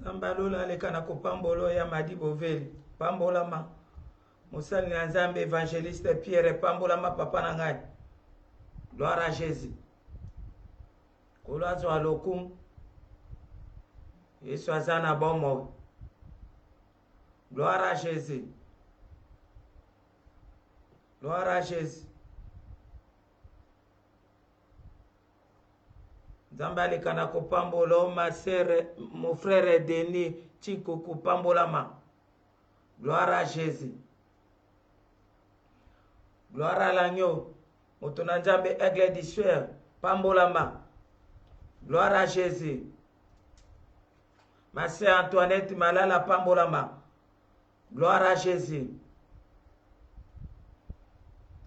Zambalola le kanako pambolo ya madi boveli. Pambolama. Moussali Nzambe évangéliste Pierre Pambolama papa nangai. Gloire à Jésus. Kolazo alokum. Yesu azana bomo. Gloire à Jésus. Gloire à Jésus. Zambali kanako pambolo ma sœur, mon frère Denis Chikuku pambolama. Gloire à Jésus. Gloire à l'agneau. Motona Nzambe aigle du soir pambolama. Gloire à Jésus. Ma sœur Antoinette Malala pambolama. Gloire à Jésus.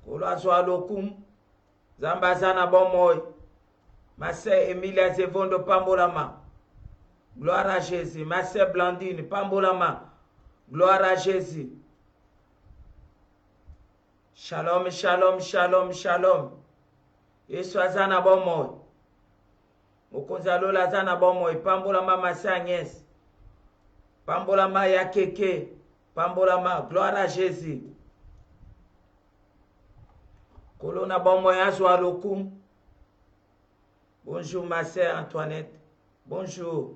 Kolazo alokum. Zambazana bomoy. Ma sœur Emilia Zevondo pambolama. Gloire à Jésus. Ma sœur Blandine pambolama. Gloire à Jésus. Shalom, shalom, shalom, shalom. Yesu azana bomoy. Mokonzalo lazana bomoy. Pambolama ma sœur Agnès. Pambolama ya keke. Pambolama. Gloire à Jésus. Kolona bomoy azwa lokum. Bonjour ma sœur Antoinette. Bonjour.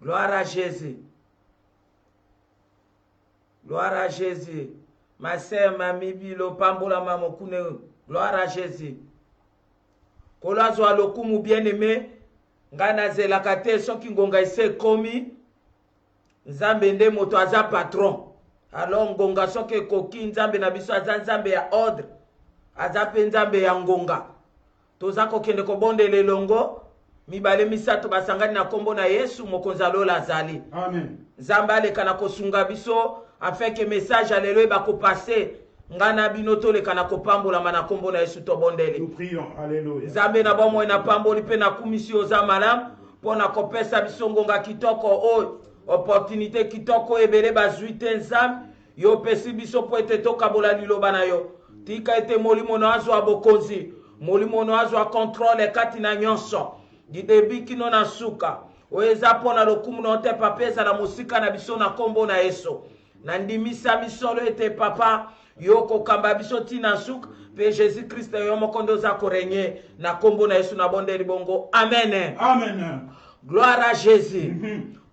Gloire à Jésus. Gloire à Jésus. Ma sœur Mami Bilo Pambola Mamokune. Gloire à Jésus. Kolazo alokumu bien-aimé. Ngana zelakate soki ngonga ise komi. Nzambe nde moto aza patron. Alors ngonga soki koki nzambe na biso aza nzambe ya ordre. Aza pe nzambe ya ngonga. Toza kokende kobonde lelongo. Mibale misato basangani na kombo na Yesu mokonzi alola azali. Amen. Nzambe aleka kosunga biso afin que message alelo ba ko passer ngana binoto le kana ko pambola mana kombo na Yesu to bondele. Nous prions. Alléluia. Nzambe na bomo na pamboli pe na kumisio za malam pona kopesa biso ngonga kitoko o opportunité kitoko ebele bazuite nzambe yo pesi biso po ete to kabola liloba na yo. Tika ete molimo na azo abokonzi. Molimo na azo contrôle kati na nyonso. Di debi kino na suka. Oeza pona lokumu na te papeza na musika na biso na kombo na Yesu. Na ndimisa misolo ete papa yoko kamba biso tina suka pe Jésus Christ yo mokondo za korenye na kombo na Yesu na bonde libongo. Amen. Amen. Gloire à Jésus.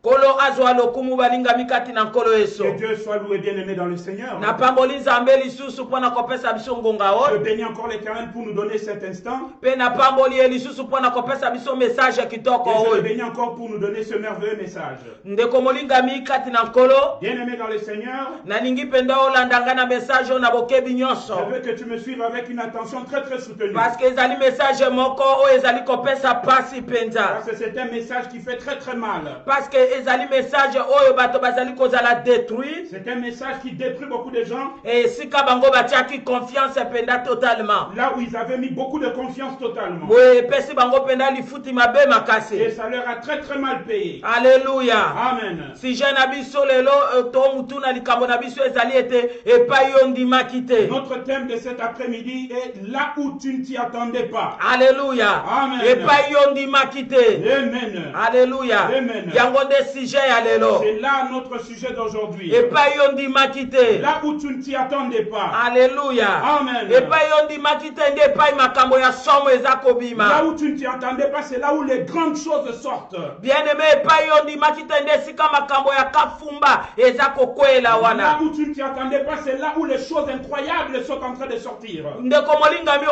Kolo azwa lokumu balinga mikati na nkolo Yesu. Que Dieu soit loué bien-aimé dans le Seigneur. Na pamboli nzambe lisusu pona kopesa biso ngonga o. Je bénis encore l'Éternel pour nous donner cet instant. Pe na pamboli lisusu pona kopesa biso message kitoko Et je o. le bénis encore pour nous donner ce merveilleux message. Ndeko molinga mikati na nkolo. Bien-aimé dans le Seigneur. Na ningi penda olandanga na message na bokebi nyonso. Je veux que tu me suives avec une attention très très soutenue. Parce que ezali message moko o ezali kopesa pasi penza. Parce que c'est un message qui fait très très mal. Parce que ezali message oyo bato bazali kozala détruit. C'est un message qui détruit beaucoup de gens. Et sika bango batiaki confiance penda totalement. Là où ils avaient mis beaucoup de confiance totalement. Oui, pesi bango penda lifuti mabe makasi. Et ça leur a très très mal payé. Alléluia. Amen. Si je nabiso lelo to mutuna likambo nabiso ezali ete epai yo ndimaki te. Notre thème de cet après-midi est là où tu ne t'y attendais pas. Alléluia. Amen. Epai yo ndimaki te. Amen. Alléluia. Amen. Yango nde sujet ya lelo. C'est là notre sujet d'aujourd'hui. Epai yo ndimaki te. Là où tu ne t'y attendais pas. Alléluia. Amen. Epai yo ndimaki te nde epai makambo ya somo eza kobima. Là où tu ne t'y attendais pas, c'est là où les grandes choses sortent. Bien-aimé, epai yo ndimaki te nde esika makambo ya kafumba eza kokwela wana. Là où tu ne t'y attendais pas, c'est là où les choses incroyables sont en train de sortir. Ndeko molingami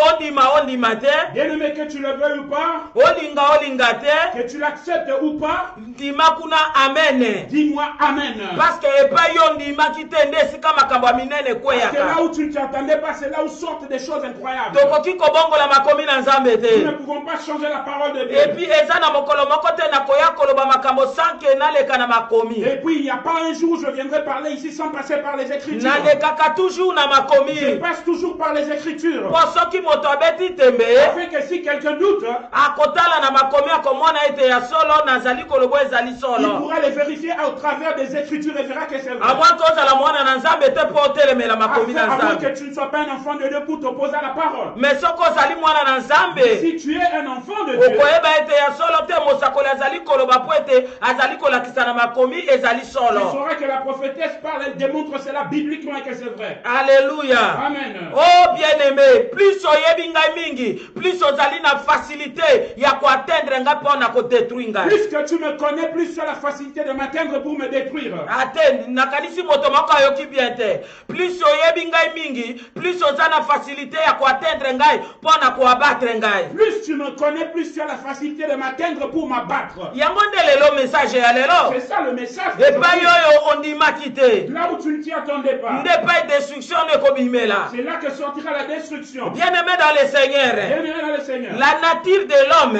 ondima te. Bien-aimé, que tu le veuilles ou pas, Olinga te. que tu l'acceptes ou pas, Ndima kuna amen. dis-moi Amen. Parce que epai yo ndimaki te nde esika makambo ya minene Parce que là kweyaka. où tu ne t'y attendais pas, c'est là où sortent des choses incroyables. Tokoki kobongola makomi na Nzambe Nous ne te. pouvons pas changer la parole de Et puis Dieu. eza na mokolo moko te na koya koloba makambo sanke naleka na makomi. Et puis, il n'y a pas un jour où je viendrai parler ici sans passer par les Écritures. Nalekaka toujours na Je makomi. passe toujours par les Écritures. Po soki moto abeti tembe Afin que si quelqu'un doute, akotala na makomi akomona ete ya solo nazali kolobo ezali il solo. pourra les vérifier au travers des Écritures et verra que c'est vrai. Amwa kozala mwana na Nzambe te po otelemela makomi na À moins Nzambe. que tu ne sois pas un enfant de Dieu pour t'opposer à la parole. Mais soko ozali mwana na Nzambe Si tu es un enfant de Dieu, okoyeba ete ya solo te mosakoli azali koloba po ete te azali kolakisa na makomi ezali Tu solo. sauras que la prophétesse parle, elle démontre cela bibliquement et que c'est vrai. Alléluia. Amen. Oh bien-aimé, plus oyebi ngai mingi, plus ozali na facilité ya koatteindre ngai mpo na kodétruire ngai. Plus que tu me connais, plus tu as la facilité de m'atteindre pour me détruire. Ate nakanisi moto moko ayoki bien te. Plus oyebi ngai mingi, plus oza na facilité ya koatteindre ngai mpo na koabattre ngai. Plus tu me connais, plus tu as la facilité de m'atteindre pour m'abattre. Yango nde lelo message ya lelo. C'est ça le message. Epai oyo ondimaki te. Là où tu ne t'y attendais pas. Nde epai destruction ekobimela. C'est là que sortira la destruction. Bien-aimé dans le Seigneur, Bien-aimé dans le Seigneur. la nature de l'homme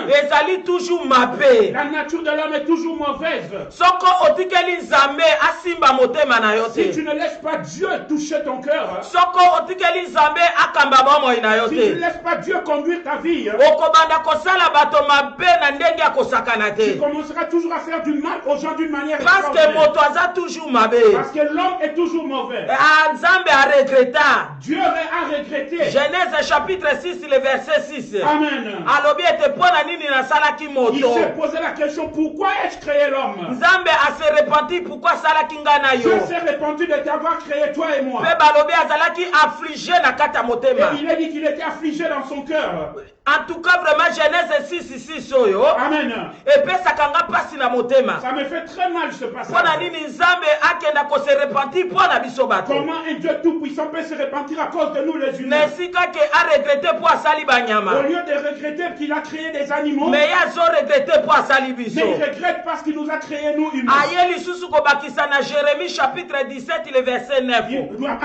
ezali toujours mabe. La nature de l'homme est toujours mauvaise. Soko otikeli nzambe asimba motema na yo Si tu te. ne laisses pas Dieu toucher ton cœur, Soko otikeli nzambe akamba bomoi na yo si tu ne te. laisses pas Dieu conduire ta vie, Okobanda kosala bato mabe na ndenge ya kosakana tu te. commenceras toujours à faire du mal aux gens d'une manière Parce que extraordinaire. moto aza toujours mabe. Parce que l'homme est toujours mauvais. Nzambe aregreta. Dieu a regretté. Genèse chapitre 6 le verset 6. Amen. Alobi ete pona nini nasalaki Il moto. s'est posé la question, pourquoi ai-je créé l'homme? Nzambe ase repenti pourquoi salaki nga na Dieu yo. s'est répandu de t'avoir créé toi et moi. Pe balobi azalaki affligé na kati ya Et motema. il a dit qu'il était affligé dans son cœur. En tout cas vraiment Genèse 6 oyo Amen. epesaka nga pasi na motema. Ça me fait très mal ce Pona passage. nini Nzambe akenda kose repenti pona biso bato. Comment un Dieu tout-puissant peut se repentir à cause de nous les Na humains? esika ke aregrete po asali Au banyama. lieu de regretter qu'il a créé des animaux, Me ye azoregrete po asali mais biso. il regrette parce qu'il nous a créés nous humains. Aye lisusu kobakisa na Jérémie chapitre 17 le verset 9.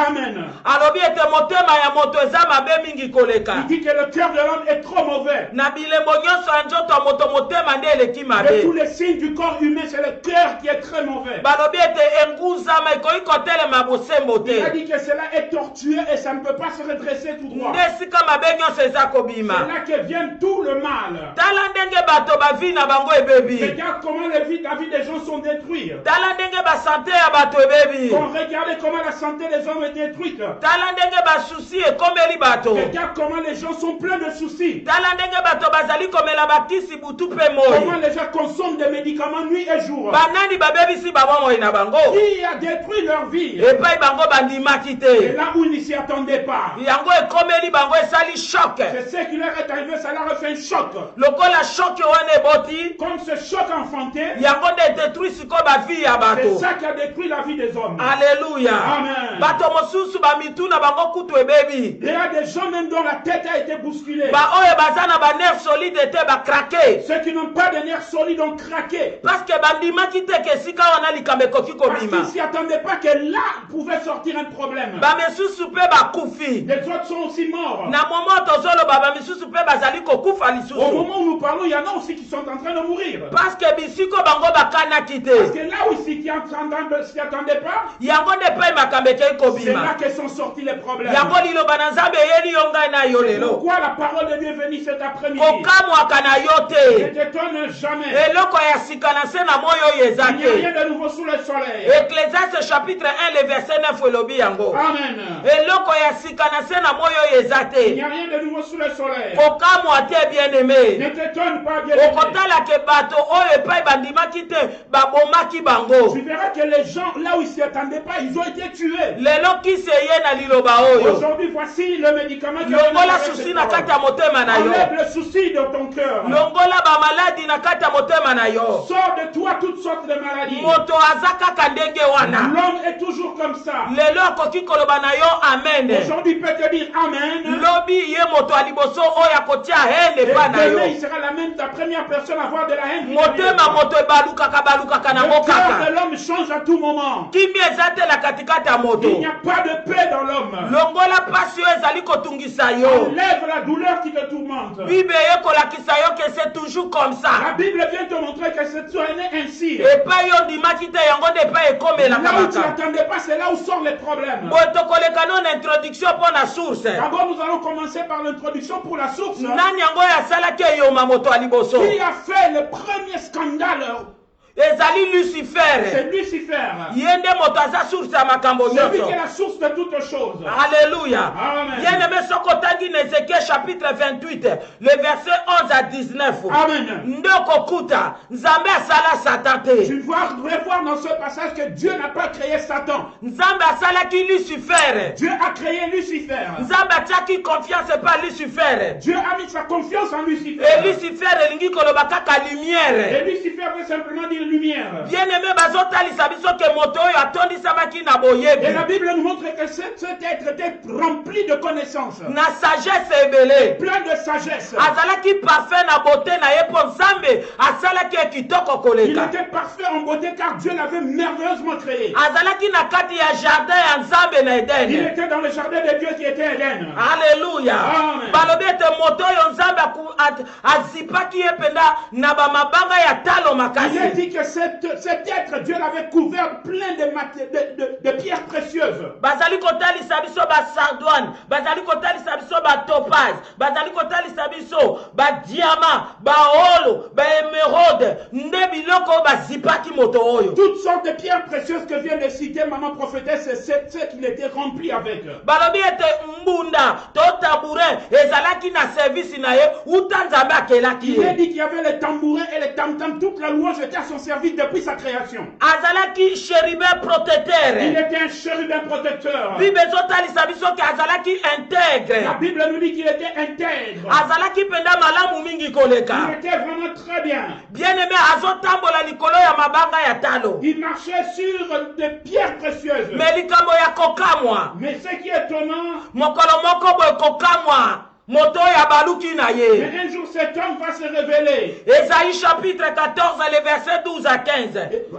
Amen. Alobi ete motema ya moto eza mabe mingi koleka. Il dit que le cœur de l'homme est trop mauvais. Na bilembo nyonso ya nzoto ya moto motema nde eleki De mabe. tous les signes du corps humain, c'est le cœur qui est très mauvais. Balobi ete enguzama ekoki kotelema bosembo Il a te. dit que cela est tortueux et ça ne peut pas se redresser tout droit. Nde esika mabe nyonso eza C'est kobima. là que vient tout le mal. Tala ndenge bato bavi na bango ebebi. Regarde comment la vie des gens sont détruits. Tala ndenge basante ya bato ebebi. Regardez comment la santé des hommes est détruite. Tala ndenge basusi ekomeli bato. Regarde comment les gens sont pleins de soucis. Tala ndenge bato bazali komela bakisi butu mpe Comment moi. les gens consomment des médicaments nuit et jour. Banani babebisi babomoi na bango. Qui a détruit leur vie? Epai bango bandimaki Et te. là où ils ne s'y attendaient pas. Yango ekomeli bango esali choc. C'est ce qui leur est arrivé, ça leur a fait un choc. Lokola choc wana eboti. Comme ce choc enfanté, Yango nde détruit siko bavi ya c'est bato. ça qui a détruit la vie des hommes. Alléluia. Amen. Bato mosusu bamitu na bango kutu ebebi. Il y a des gens même dont la tête a été bousculée. Ba oyo baza na banerf solide te bakrake. Ceux qui n'ont pas de nerfs solides ont craqué. Parce que bandimaki te ke sika wana likambo ekoki Parce qu'ils kobima. ne s'y attendaient pas que là pouvait sortir un problème. Bamisusu mpe bakufi. Les autres sont aussi morts. Na moment tozoloba bamisusu mpe bazali kokufa Au lisusu. moment où nous parlons, il y en a aussi qui sont en train de mourir. Parce que bisiko bango bakanaki Parce te. que là où ils ne s'y attendaient pas, Yango nde epai makambo ekei c'est là kobima. que sont sortis les problèmes. Yango liloba na Nzambe eyeli yo ngai na yo lelo. Pourquoi la parole de Dieu est venue cet après-midi? Kokamwaka na yo Ne te. t'étonne jamais. Eloko ya sika na se na moyo oyo eza Il n'y a te. rien de nouveau sous le soleil. Ecclésiaste chapitre 1 le verset 9 elobi yango. Amen. Eloko ya sika na se na moyo oyo eza Il n'y te. a rien de nouveau sous le soleil. Kokamwa te bien Ne aimé. t'étonne pas, bien aimé. Okotala ke bato oyo epai bandimaki te babomaki bango. Tu verras que les gens, là où ils ne s'y attendaient pas, ils ont été tués. Lelo kisi eye na liloba oyo. Aujourd'hui, voici le médicament qui Longola susi na kati ya motema na yo. enlève le souci de ton cœur. Longola bamaladi na kati ya motema na yo. Sors de toi toutes sortes de maladies. Moto aza kaka ndenge wana. L'homme est toujours comme ça. Lelo akoki koloba na yo amen. Aujourd'hui, il peut te dire Amen. Lobi ye moto aliboso oyo akotia hene Et pa na demain, il yo. sera la même, ta première personne à avoir de la haine. Motema moto ebalukaka na Le cœur mokaka. de l'homme change à tout moment. Kimi eza te na katikati ya moto. Il n'y a pas de paix dans l'homme. Longola pasi oyo ezali kotungisa yo. Enlève la douleur qui te tourmente. Bible ye kolakisa yo que c'est toujours comme La ça. Bible vient te montrer que c'est ainsi. Epai yo ndimaki te yango nde epai ekomelaka Là où tu maka. n'attendais pas, c'est là où sortent les problèmes. Boye tokoleka no na introduction mpo na source. D'abord, nous allons commencer par l'introduction pour la source. Nani yango oyo asalaki eyoma moto ya liboso. Qui a fait le premier scandale? ezali Lucifer. C'est Lucifer. Yende moto aza source ya makambo C'est lui qui nyonso. est la source de toutes choses. Alléluia. Amen. Bien-aimé, sokotangi na Ézéchiel chapitre 28, le verset 11 à 19. Amen. Ndoko kuta, Nzambe asala Satan te. Tu vas revoir dans ce passage que Dieu n'a pas créé Satan. Nzambe asalaki Lucifer. Dieu a créé Lucifer. Nzambe atiaki confiance pas Lucifer. Dieu a mis sa confiance en Lucifer. Et Lucifer elingi koloba kaka lumière. Et Lucifer veut simplement dire lumière. Bien-aimé, bazotalisa biso ke moto oyo atondisabaki na Et boyebi. la Bible nous montre que cet être était rempli de connaissances, Na sagesse ebele. plein de sagesse. Azalaki parfait na beauté na ye po Nzambe asalaki kitoko Il koleka. était parfait en beauté car Dieu l'avait merveilleusement créé. Azalaki na kati ya jardin ya Nzambe na Il Eden. était dans le jardin de Dieu qui était Éden. Alléluia. Amen. Balobi ete moto oyo Nzambe azipaki ye penda na bamabanga ya talo Il est makasi. dit que cet être, Dieu l'avait couvert plein de pierres précieuses. Bazali kotalisa biso ba sardoine, bazali kotalisa biso ba topaz, bazali kotalisa biso ba diamant, ba olo, ba émeraude, nde biloko bazipaki moto oyo. Toutes sortes de pierres précieuses que vient de citer maman prophétesse, c'est ce qu'il était rempli avec. Balobi ete mbunda to tabourin ezalaki na service na ye uta Nzambe akelaki Il est ye. dit qu'il y avait les tambourins et les tam-tams, toute la louange était à son service depuis sa création. Azalaki chérubin Il protecteur. était un chérubin protecteur. Bible ezotalisa biso ke azalaki La intègre. Bible nous dit qu'il était intègre. Azalaki penda malamu mingi koleka. Il était vraiment très bien. Bien-aimé, azotambola likolo ya mabanga ya talo. Il marchait sur des pierres précieuses. Mais likambo ya kokamwa. Mais ce qui est étonnant, Mokolo moko boye kokamwa. Moto ya baluki na ye. mais un jour cet homme va se révéler. Ésaïe chapitre 14, les versets 12 à 15.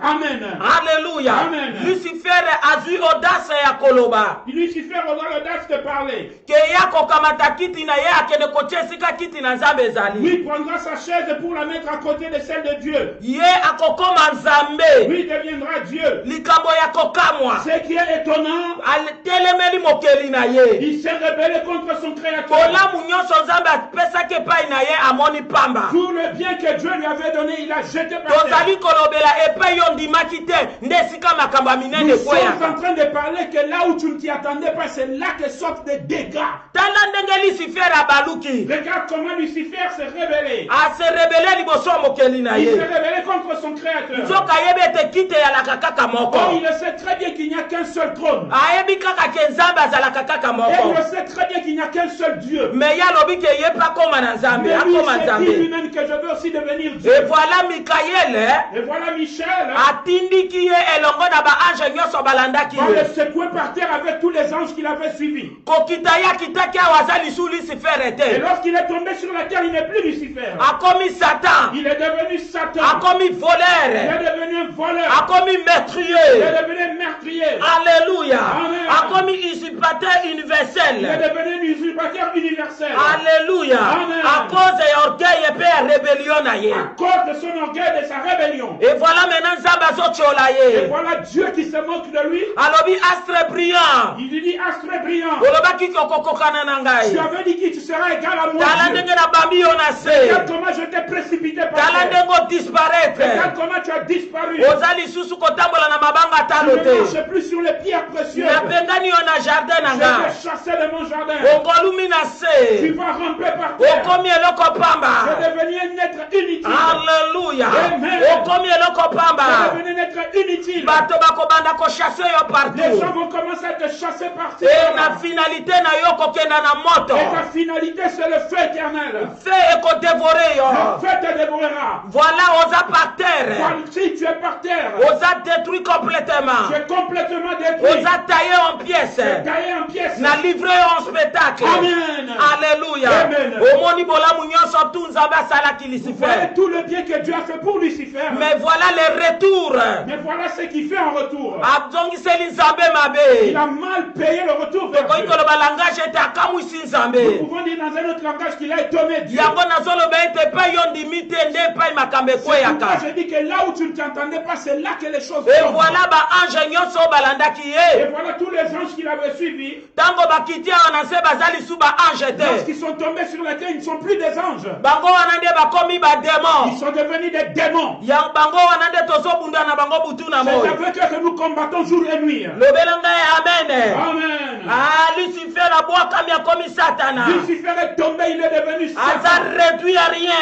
Amen. Alléluia. Amen. Lucifer a vu audace ya koloba. Lucifer aura l'audace de parler. Ke ya kokamata kiti na ye akende kotia esika kiti na Nzambe ezali. Lui prendra sa chaise pour la mettre à côté de celle de Dieu. Ye akokoma Nzambe. Lui deviendra Dieu. Likambo ya kokamwa. Ce qui est étonnant, Atelemeli mokeli na ye. il s'est rebellé contre son Créateur. Bolamu nyonso Nzambe apesaki epai na ye amoni pamba. Tout le bien que Dieu lui avait donné, il a jeté par terre. Tozali kolobela epai yo ndimaki te nde esika makambo ya minene Nous sommes en ekweyaka. train de parler que là où tu ne t'y attendais pas, c'est là que sortent des dégâts. Tala ndenge Lucifer abaluki. Regarde comment Lucifer s'est rebellé. Aserebele liboso ya mokeli na Il s'est ye. rebellé contre son Créateur. Nzoka ayebi ete kite eyalaka kaka moko. Oh, il le sait très bien qu'il n'y a qu'un seul trône. Ayebi kaka ke Nzambe azalaka kaka Et il moko. le sait très bien qu'il n'y a qu'un seul Dieu. Mais ye alobi ke ye mpe akoma na Nzambe, Mais lui, akoma il s'est dit Nzambe. lui-même que je veux aussi devenir Dieu. Et voilà Mikael Et voilà Michel atindiki ye elongo na baange nyonso balandaki va le ye. secouer par terre avec tous les anges qu'il avait suivis. Kokita ye akitaki awa aza lisu Lucifer Et ete. lorsqu'il est tombé sur la terre, il n'est plus Lucifer. Akomi Satan, Il est devenu Satan. akomi Il voleur, est devenu un voleur. akomi Il est meurtrier. devenu un meurtrier. Alléluia. Amen. Akomi usurpateur Il est universel. devenu un usurpateur universel. Alléluia. Amen. À cause de orgueil et père rébellion na ye. À cause de son orgueil et de sa rébellion. Et voilà maintenant Nzambe azotiola Et ye. voilà Dieu qui se moque de lui. Alobi astre brillant. Il lui dit, astre brillant. Olobaki kokokokana na Tu ngai. avais dit que tu seras égal à moi. Tala Dieu. ndenge na bambi yo na se. Regarde comment je t'ai précipité par Tala terre. ndenge disparaître. Regarde comment tu as disparu. Oza lisusu kotambola na mabanga Tu talo ne te. marches plus sur les pierres précieuses. Napengani yo na jardin na Je nga. t'ai chassé de mon jardin. Ongolumi na Tu se. vas ramper par terre. Okomi eloko Tu pamba. es devenu un être inutile. Alléluia. Amen. Okomi eloko Tu pamba. es devenu un être inutile. Bato bakobanda kochasse yo Les gens partout. vont commencer à te chasser partout. Et na finalité na yo kokenda na moto. Et ta finalité, c'est le feu éternel. Feu ekodévore Le yo. feu te dévorera. Voilà oza par terre. Quand si tu es par terre, Oza détruit complètement. tu es complètement détruit. Oza taillé en pièces. Tu es taillé en pièces. Na livré en spectacle. Amen. Alléluia. Amen. Omoni bolamu nyonso tu Nzambe asalaki Voilà Lucifer. tout le bien que Dieu a fait pour Lucifer. Mais voilà le retour. Mais voilà ce qu'il fait en retour. Abzongiseli Nzambe Il mabe. a mal payé le retour vers Tokoki Dieu. koloba langage ete akamwisi Nous Nzambe. pouvons dire dans un autre langage qu'il a étonné Dieu. Yango nazoloba ete epai yo ndimi te nde epai makambe C'est pourquoi kweyaka. je dis que là où tu ne t'entendais pas, c'est là que les choses Et tombent. voilà ba ange nyonso balandaki Et ye. voilà tous les anges qui l'avaient suivi. Tango bakiti wana se bazali su ba ange te. Lorsqu'ils sont tombés sur la terre, ils ne sont plus des anges. Bango wana nde bakomi ba Ils démon. sont devenus des démons. Ya bango wana nde tozobunda na bango butu na C'est moi. avec eux que nous combattons jour et nuit. Lobela ngai amen. Amen. Ah, Lucifer abwakami akomi satana. Lucifer est tombé, il est devenu Aza Satan. réduit à Il rien.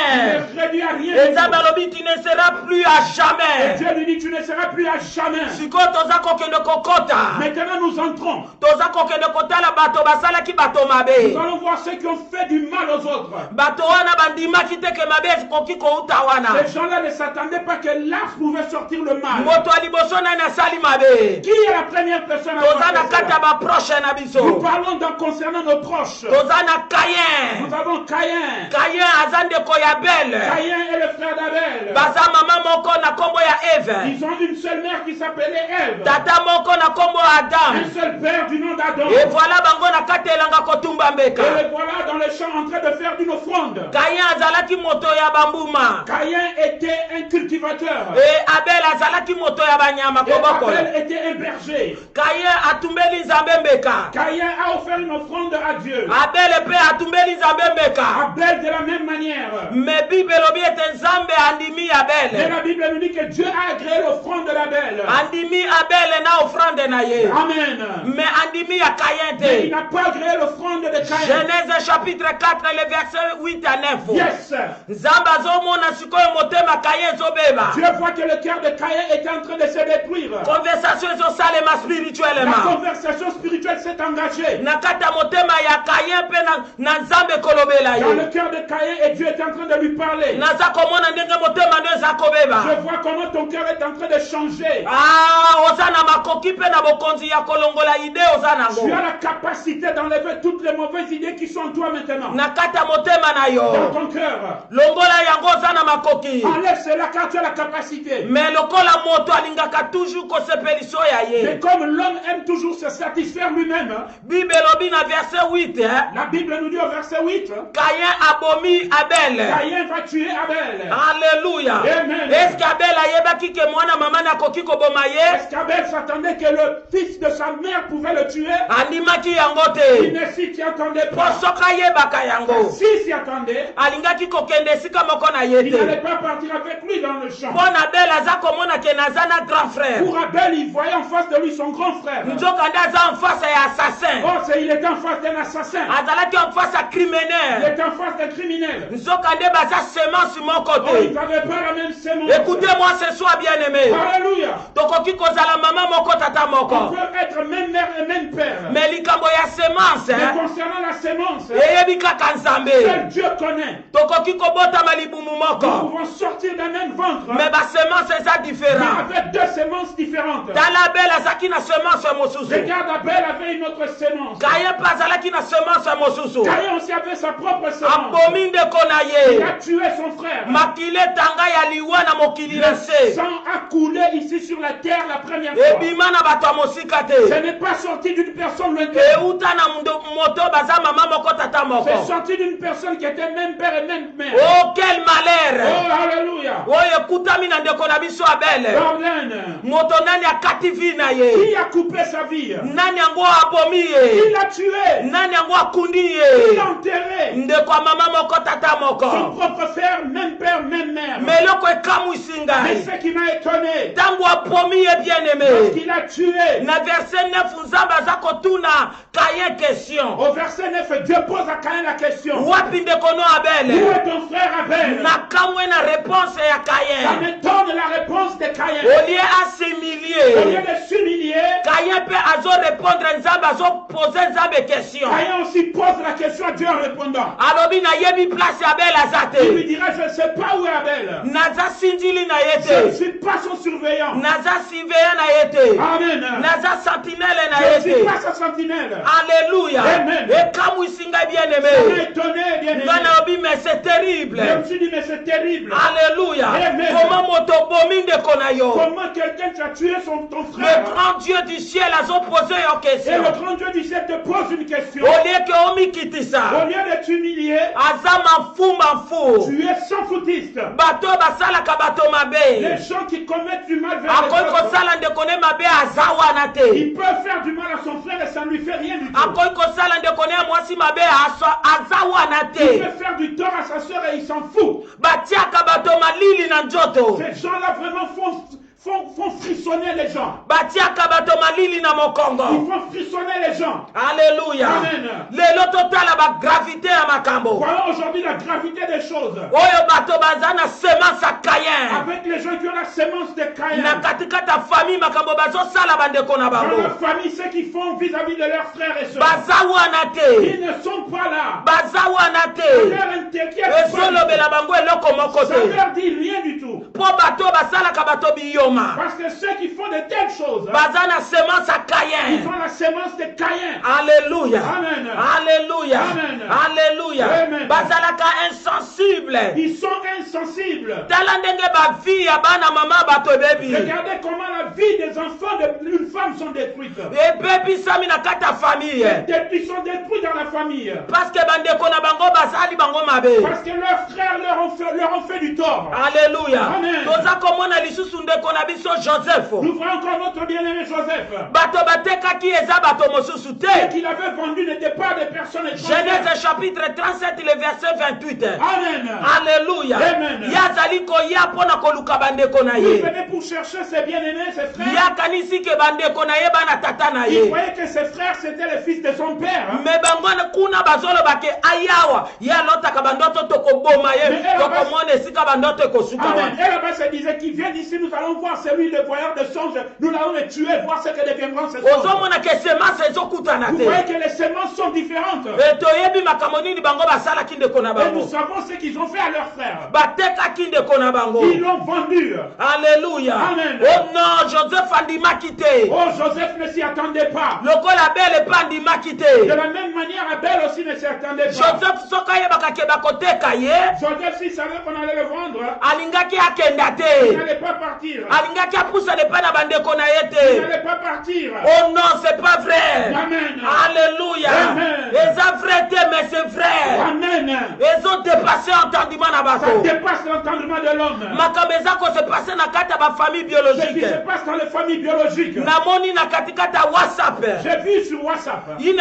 est réduit à rien. Et du tout. Zabalobi, tu ne seras plus à Et jamais. Dieu lui dit, tu ne seras plus à jamais. Siko toza kokende kokota. Maintenant nous entrons. Toza kokende kotala bato basalaki bato Nous mabe. allons voir ceux qui ont fait du mal aux autres. Bato wana bandimaki te ke mabe ekoki kouta wana. Ces gens-là ne s'attendaient pas que l'art pouvait sortir le mal. Moto ya liboso nani asali mabe. Qui est la première personne à avoir Toza na fait kati ya cela? baproche na Nous biso. parlons concernant nos proches. Toza na Caïn. Nous avons Caïn. Caïn aza ndeko ya Abel. Caïn est le frère d'Abel. Baza mama moko na kombo ya Eve. Ils ont une seule mère qui s'appelait Ève. Tata moko na kombo ya Adam. Un seul père du nom d'Adam. Et voilà bango na kati elanga kotumba Et mbeka. le voilà dans le champ en train de faire une offrande. Caïn azalaki moto ya bambuma. Caïn était un cultivateur. Et Abel azalaki moto ya banyama Et kobokola. Abel était un berger. Caïn atumbeli nzambe mbeka. Caïn a offert une offrande à Dieu. Abel pe atumbeli nzambe mbeka. Abel de la même manière. Mais Bible lobi ete nzambe andimi Et Abel. la Bible nous dit que Dieu a agréé l'offrande d'Abel. Andimi Abel na offrande na ye. Amen. Mais andimi ya Caïn Mais il te. n'a pas agréé l'offrande de Caïn. Genèse chapitre 4 le verset 8 à 9. Yes. Nzambe azomona sikoyo motema Caïn ezobeba. Dieu voit que le cœur de Caïn était en train de se détruire. Conversation ezosalema La spirituellement. conversation spirituelle s'est engagée. Na kati ya motema ya Caïn pe na nzambe kolobela Dans ye. le cœur de Caïn et Dieu est en train de lui parler. Naza komona ndenge motema nde eza Je kobeba. vois comment ton cœur est en train de changer. Ah, oza na makoki pe na bokonzi ya kolongola ide oza Tu as nango. la capacité d'enlever toutes les mauvaises idées qui sont en toi maintenant. Na kati ya motema na Dans yo. ton cœur. Longola yango oza na makoki. Enlève cela car tu as la capacité. Mais lokola moto alingaka toujours kosepeliso ya Mais ye. comme l'homme aime toujours se satisfaire lui-même, Bible lobi na verset 8, la Bible nous dit au verset 8, Caïn abomi Abel. Caïn va tuer Abel. Alléluia. Amen. Est-ce qu'Abel ayebaki ke mwana mama nakoki koboma ye? Est-ce qu'Abel s'attendait que le fils de sa mère pouvait le tuer? Andimaki yango Il te. ne s'y attendait Po pas. soki ayebaka yango, S'il s'y attendait, alingaki kokende esika moko na ye il n'allait te. pas partir avec lui dans le champ. Mpo na Abel aza komona ke naza na grand frère. Pour Abel, il voyait en face de lui son grand frère. Nzoka nde aza en face ya assassin. Oh, il était en face d'un assassin. Azalaki en face ya Il criminel. était en face d'un criminel. Nzoka nde baza semence moko Oh, ils te. n'avaient pas la même sémence. Écoutez-moi ce soir bien aimé. Alléluia. Tokoki kozala mama moko tata On moko. peut être même mère et même père. Mais likambo ya semence, Mais concernant la sémence, eyebi kaka nzambe. seul Dieu connaît. Tokoki kobotama libumu Nous moko. pouvons sortir d'un même ventre, Mais basemence eza mais différent. avec deux sémences différentes. Tala Abel azalaki na semence mosusu. Regarde, Abel avait une autre sémence. Caïn mpe azalaki na semence mosusu. Caïn aussi avait sa propre sémence. Abomi ndeko na Il a ye. tué son frère. Makili etanga ya liwa na mokili na Le se. sang a coulé ici sur la terre la première fois. Ebima na bato ya mosika Ce te. n'est pas sorti d'une personne lointaine. Euta na moto baza mama moko tata moko. C'est sorti d'une personne qui était même père et même mère. Oh quel Oh, malheur. alléluia. Oyo ekutami na ndeko na biso Abel. Amen. Moto nani akati vi na Qui ye. a coupé sa vie? Nani yango abomi Qui ye. l'a tué? Nani yango akundi Qui ye. l'a enterré? Ndeko ya mama moko tata Son moko. propre frère, même père, même mère. Mais eloko ekamwisi Mais ngai. ce qui m'a étonné, Ntango apomi ye bien parce aimé. qu'il a tué. Na verset 9 nzambe aza kotuna Caïn question. Au verset 9, Dieu pose à Caïn la question. Wapi ndeko no Où Abel? est ton frère Abel? Nakamwe na réponse ya Ça Caïn. m'étonne la réponse de Caïn. Au lieu Au lieu s'humilier, de s'humilier, Caïn peut azo répondre nzambe azo poser nzambe question. Caïn aussi pose la question à Dieu en répondant. Alobi na yebi place ya Abel aza Il lui te. dira, je ne sais pas où est Abel. Naza sindili na ye Je ne te. suis pas son surveillant. Naza surveillant na ye te. Amen. Naza sentinelle na Je ye ne suis te. pas sa sentinelle. Alléluia. Amen. Ekamwisi ngai bien Ça m'a aimé. étonné, bien aimé. Nga nayobi mais c'est terrible. Je me suis dit, mais c'est terrible. Alléluia. Amen. Comment moto bomi ndeko bandeko na yo. Comment quelqu'un t'a tué ton Le frère? grand Dieu du ciel a posé une Et question. le grand Dieu du ciel te pose une question. Au lieu que Au omikitisa, lieu de t'humilier, aza mafu. tu es sans foutiste. Bato basalaka bato Les mabe. gens qui commettent du mal vers les Akoki autres, kosala ndeko ne mabe aza wana te. ils peuvent faire du mal à son frère et ça ne lui fait rien du tout. Akoki kosala ndeko ne mwasi mabe aza wana Il te. peut faire du tort à sa soeur et il s'en fout. Batiaka bato malili na nzoto. Ces gens-là vraiment font frissonner les gens. Batiaka bato malili na Ils mokongo. font frissonner les gens. Alléluia. Amen. Lelo totala ba gravité ya makambo. Voilà aujourd'hui la gravité des choses. Oyo bato baza na semence ya Caïn. Avec les gens qui ont la sémence de Na Caïn. katikati ya famille makambo bazosala bandeko na Dans bango. la famille, ceux qui font vis-à-vis de leurs frères et sœurs. Baza wana te. Ils ne sont pas là. Baza wana Ça te. leur inquiète pas. Ezolobela bango eloko moko Ça te. leur dit rien du tout. Po bato basalaka bato biyoma. Parce que ceux qui font de telles choses, Baza na semence ya ils Caïn. ont la sémence de Caïn. Alléluia. Amen. Alléluia. Amen. Alléluia. Amen. Bazalaka insensible. Ils sont insensibles. Tala ndenge ba vie ya bana mama bato ebebi. Regardez comment la vie des enfants d'une femme sont détruites. Ebebisami na kati ya famille. Ils sont détruits dans la famille. Parce que bandeko na bango basali bango mabe. Parce que leurs frères leur ont fait du tort. Alléluia. Amen. Toza komona lisusu ndeko na biso Joseph. Nous voyons encore notre bien-aimé Joseph. Bato batekaki eza bato mosusu Ce te. qu'il avait vendu n'était pas des personnes étrangères. Genèse chapitre 37 le verset 28. Amen. Alléluia. Amen. Yazali koya pona koluka bandeko na Il ye. venait pour chercher ses bien-aimés, ses frères. Yakanisi ke bandeko na ye bana tata na Il ye. croyait que ses frères c'était les fils de son père. Me bango kuna bazoloba ke ayawa ya lotaka bandoto tokoboma ye Mais elle tokomona esika bandoto ekosuka Amen. wana. Et là-bas se disait qu'il vient d'ici, nous allons voir celui le voyeur de songes. Nous allons le tuer, voir ce que deviendront ces songes. Ozomona ke semence ezokutana Vous te. voyez que les semences sont différentes. Toyebi makambo nini bango basalaki ndeko na Et nous bango. savons ce qu'ils ont fait à leurs frères. Batekaki ndeko na bango. Ils l'ont vendu. Alléluia. Amen. Oh non, Joseph andimaki te. Oh, Joseph ne s'y attendait pas. Lokola bele pa andimaki De te. la même manière, Abel aussi ne s'y attendait pas. Joseph soki ayebaka ke bakoteka ye, Joseph, s'il savait qu'on allait le vendre, alingaki akenda il te. n'allait pas partir. Alingaki apusa epai na bandeko na ye Il te. n'allait pas partir. Oh non, c'est pas vrai. Amen. Alléluia. Amen. Eza vrai te, mais c'est vrai. Amen. Ils ont dépassé entendement na Ça bato. dépasse l'entendement de l'homme. Makambo eza kose passe na kati ya bafamille Ce qui biologique. se passe dans les familles biologiques. Namoni na katikati ya WhatsApp. J'ai vu sur WhatsApp Une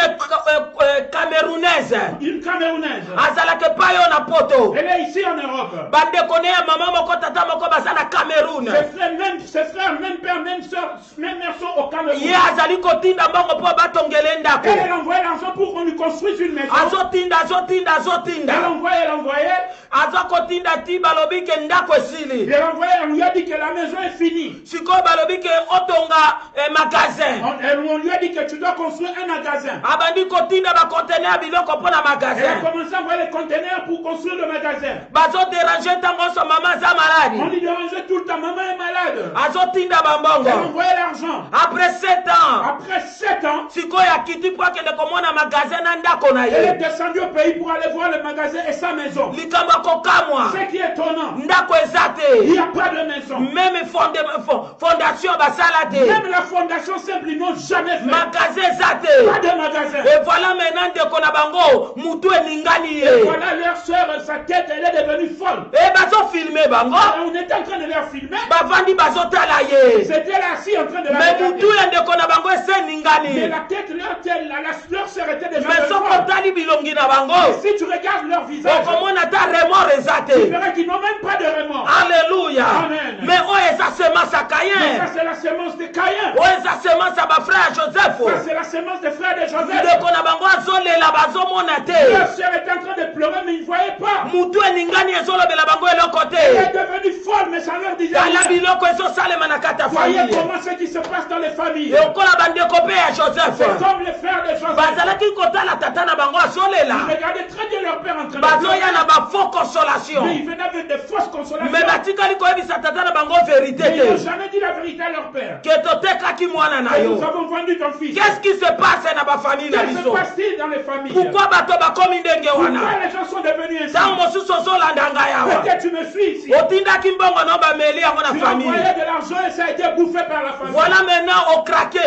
camerounaise une Camerounaise. azalaka epai oyo na poto. Elle est ici en Europe. Bandeko ne ya mama moko tata moko baza na Cameroun. Ses frères, même père, même soeur, même mère sont au Cameroun. Ye azali kotinda mbongo mpo batongele ndako. Elle envoyait l'argent pour qu'on lui construise une maison. Azotinda. Elle envoyait. Aza kotinda ti balobi ke ndako esili. Elle envoyait, on lui a dit que la maison est finie. Sikoyo balobi ke otonga magasin. On lui a dit que tu dois construire un magasin. Abandi kotinda bakontener biloko mpo na Elle a magasin. commencé à envoyer les conteneurs pour construire le magasin. Bazoderange ntango nyonso mama aza On maladi. lui dérangeait tout le temps. Maman est malade. Azotinda Elle bambongo. envoyait l'argent. Après 7 ans, Après 7 ans, sikoyo akiti mpo akende komona magasin na ndako na elle est ye. descendue au pays pour aller voir le magasin et sa maison. Likambo akokamwa. Ce qui est étonnant, Ndako eza il n'y te. a pas de maison. Même fondation basala te. Même la fondation simple, ils n'ont jamais fait. Magasin eza Pas te. de magasin. Et voilà maintenant ndeko na bango mutu eningani ye. Voilà leur soeur, sa tête, elle est devenue folle. E bazofilme bango. Alors, on était en train de leur filmer. Bavandi bazotala ye. C'était là assis en train de la Me regarder. mutu ya ndeko na bango ese Mais eningani. la tête, leur soeur était déjà Me devenue soko folle. otali bilongi na Et bango, si tu regardes leur visage, okomona ata remor eza tu te. verras qu'ils n'ont même pas de remords. Alléluia. Amen. Mais oyo eza semence ya Mais Caïn. ça, c'est la sémence de Caïn. Oyo eza semence ya bafrère ya Joseph. Ça, c'est la sémence des frères de Joseph. Ndeko na bango azolela bazomona Leur te. soeur était en train de pleurer, mais ils ne voyaient pas. Mutu eningani ezolobela bango eloko Elle est te. devenue folle, mais ça leur disait Tala rien. biloko ezosalema na kati ya Voyez famille. comment ce qui se passe dans les familles. eokola bandeko mpe ya C'est Joseph comme les frères de Joseph. bazalaki kotala tata na bango Ils azolela regardaient très bien leur père en train de bazoya na pleurer. bafaux consolation Mais ils venaient avec des fausses consolations. me batikali koyebisa tata na bango vérité Mais ils n'ont te jamais dit la vérité à leur père. ke totekaki mwana na Et yo nous avons vendu ton fils. qu'est-ce qui se passe na bafamille na Qu'est-ce qui se biso passe-t-il dans les familles? pourquoi bato bakomi ndenge wana Pourquoi les gens sont devenus ainsi? ntango mosusu ozolanda ngai awa Peut-être tu me suis ici. otindaki mbongo no bameli yango na Tu as famille envoyé de l'argent et ça a été bouffé par la famille. voilà maintenant okrake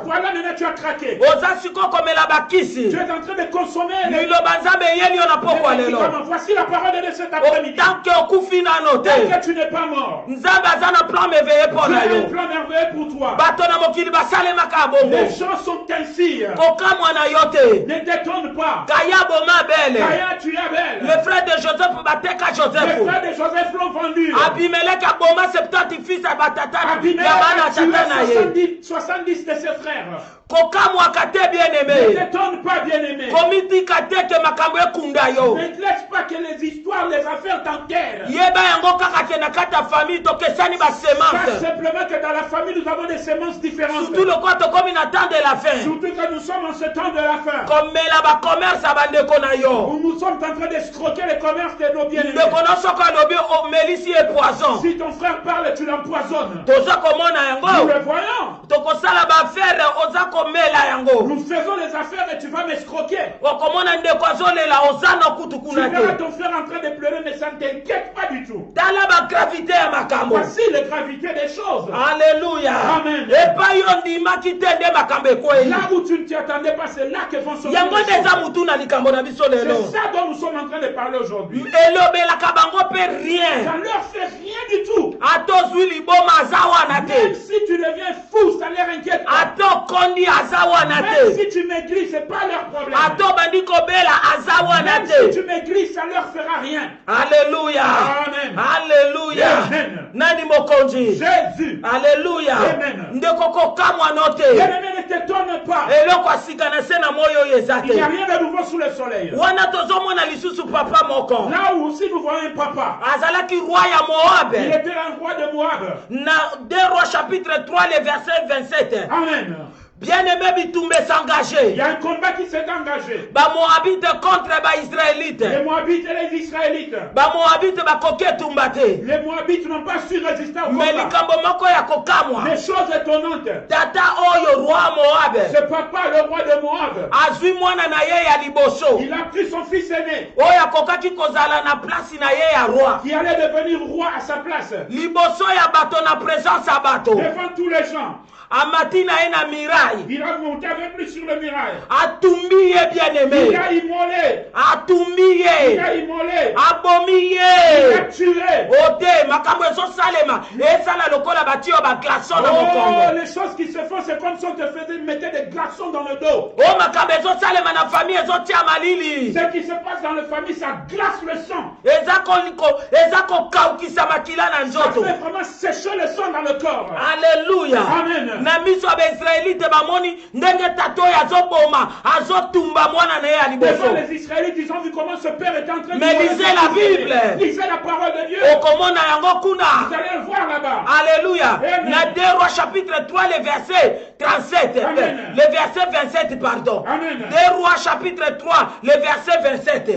Voilà, maintenant tu as craqué. oza siko komela bakisi Tu es en train de consommer les liloba nzambe eyeli yo na pokwa lelo médicaments. Voici la parole de Dieu cet après-midi. tanke okufi nano Tant te que tu n'es pas mort, nzambe aza na plan meveye mpo Dieu na a un yo plan merveilleux pour toi. bato na mokili basalemaka bongo Les gens sont ainsi. kokamwa na yo te Ne t'étonne pas. kaya boma bele Kaya, tu es belle. le frère de Joseph bateka Les Joseph frères de Joseph l'ont vendu. abimeleki aboma 70 fils ya batata Abimelech ya bana a tué tata na ye 70 de ses frères. kokamwaka te bien Ne aimé t'étonne pas, bien-aimé. komitika te ke makambo ekunda yo Ne te laisse pas que les histoires, les affaires t'enterrent. yeba yango kaka ke na kati ya famille tokesani Pas basemence simplement que dans la famille, nous avons des semences différentes. surtout lokwa tokomi na temps de la fin Surtout que nous sommes en ce temps de la fin. komela bacommerce ya bandeko na yo Où nous sommes en train d'escroquer le commerce de nos bien-aimés. ndeko no soko alobi omelisi ye poison Si ton frère parle, tu l'empoisonnes. toza komona Nous yango le voyons. tokosala baaffaire oza komela yango Nous faisons les affaires et tu vas m'escroquer. okomona ndeko azolela oza na kutu Tu kuna verras te ton frère en train de pleurer, mais ça ne t'inquiète pas du tout. tala bagravité ya makambo Voici la gravité des choses. alleluya Amen. epai yo ndimaki te nde makambo ekweli Là où tu ne t'y attendais pas, c'est là que vont sortir yango les nde eza choses. mutu na likambo na biso lelo C'est ça dont nous sommes en train de parler aujourd'hui. elobelaka bango mpe Ça rien ne leur fait rien du tout. ata ozwi liboma aza wana Même te si tu deviens fou, ça ne leur inquiète pas. ata okondi aza wana Même te si tu maigris, ce n'est pas leur problème. ata obandi kobela aza wana Même si te tu maigris, ça ne leur fera rien. alleluya Amen. alleluya Amen. nani mokonzi Jésus. alleluya Amen. ndeko kokamwa no te Bien-aimé, ne t'étonne pas. eloko asika na se na moyo oyo eza Il n'y a te rien de nouveau sous le soleil. wana tozomona lisusu papa moko Là où aussi nous voyons un papa. azalaki roi ya Il moabe était un roi de Moab. na 2 Rois chapitre 3 le verset 27 Amen. bien-aimé bitumba Il y s'engagé a un combat qui s'est engagé. bamoabite contre baisraélite Les Moabites et les Israélites. bamoabite bakoki etumba te Les Moabites n'ont pas su résister au me combat. likambo moko ya kokamwa Les choses étonnantes. tata oyo roi moabe Ce papa, le roi de Moab, azwi mwana na ye ya liboso il a pris son fils aîné oyo akokaki kozala na place na ye ya roi qui allait devenir roi à sa place. liboso ya bato na présence ya bato Devant tous les gens. amati na ye na mirai Il a monté avec lui sur le mirail. atumbi ye Il bien-aimé a immolé. atumbi Il ye a immolé. abomi Il a ye tué. ote makambo ezosalema esala lokola bati oyo baglaçon na Oh, mokongo les choses qui se font, c'est comme si on te faisait mettre des glaçons dans le dos. o makambo ezosalema na famille ezotia malili Ce qui se passe dans la famille, ça glace le sang. eza kokaukisa makila na Ça nzoto fait vraiment sécher le sang dans le corps. alleluya Amen. na miso ya baisraelite bamoni ndenge tata oyo azoboma azotumba mwana na ye ya Devant liboso les Israélites, ils ont vu comment ce père était en train de... Mais lisez la Bible. Lisez la parole de Dieu. okomona yango Vous kuna allez le voir là-bas. alléluia Amen. na 2 Rois chapitre 3 le verset 37 Amen. le verset 27 pardon Amen. 2 Rois chapitre 3 le verset 27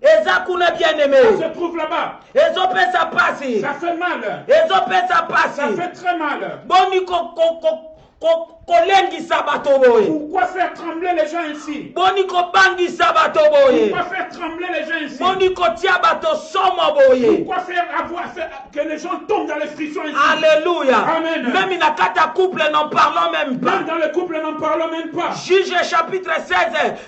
eza kuna bien Ça aimé se trouve là-bas. ezopesa pasi Ça fait mal. ezopesa Ça pasi fait très mal. boni kolengisa bato boye Pourquoi faire trembler les gens ici? boni kobangisa bato boye Pourquoi faire trembler les gens ici? boni kotia bato somo boye Pourquoi faire que les gens tombent dans les frictions ici? alléluia Amen. même na kati ya couple n'en parlons même pas Même dans le couple, n'en parlons même pas. Juge chapitre 16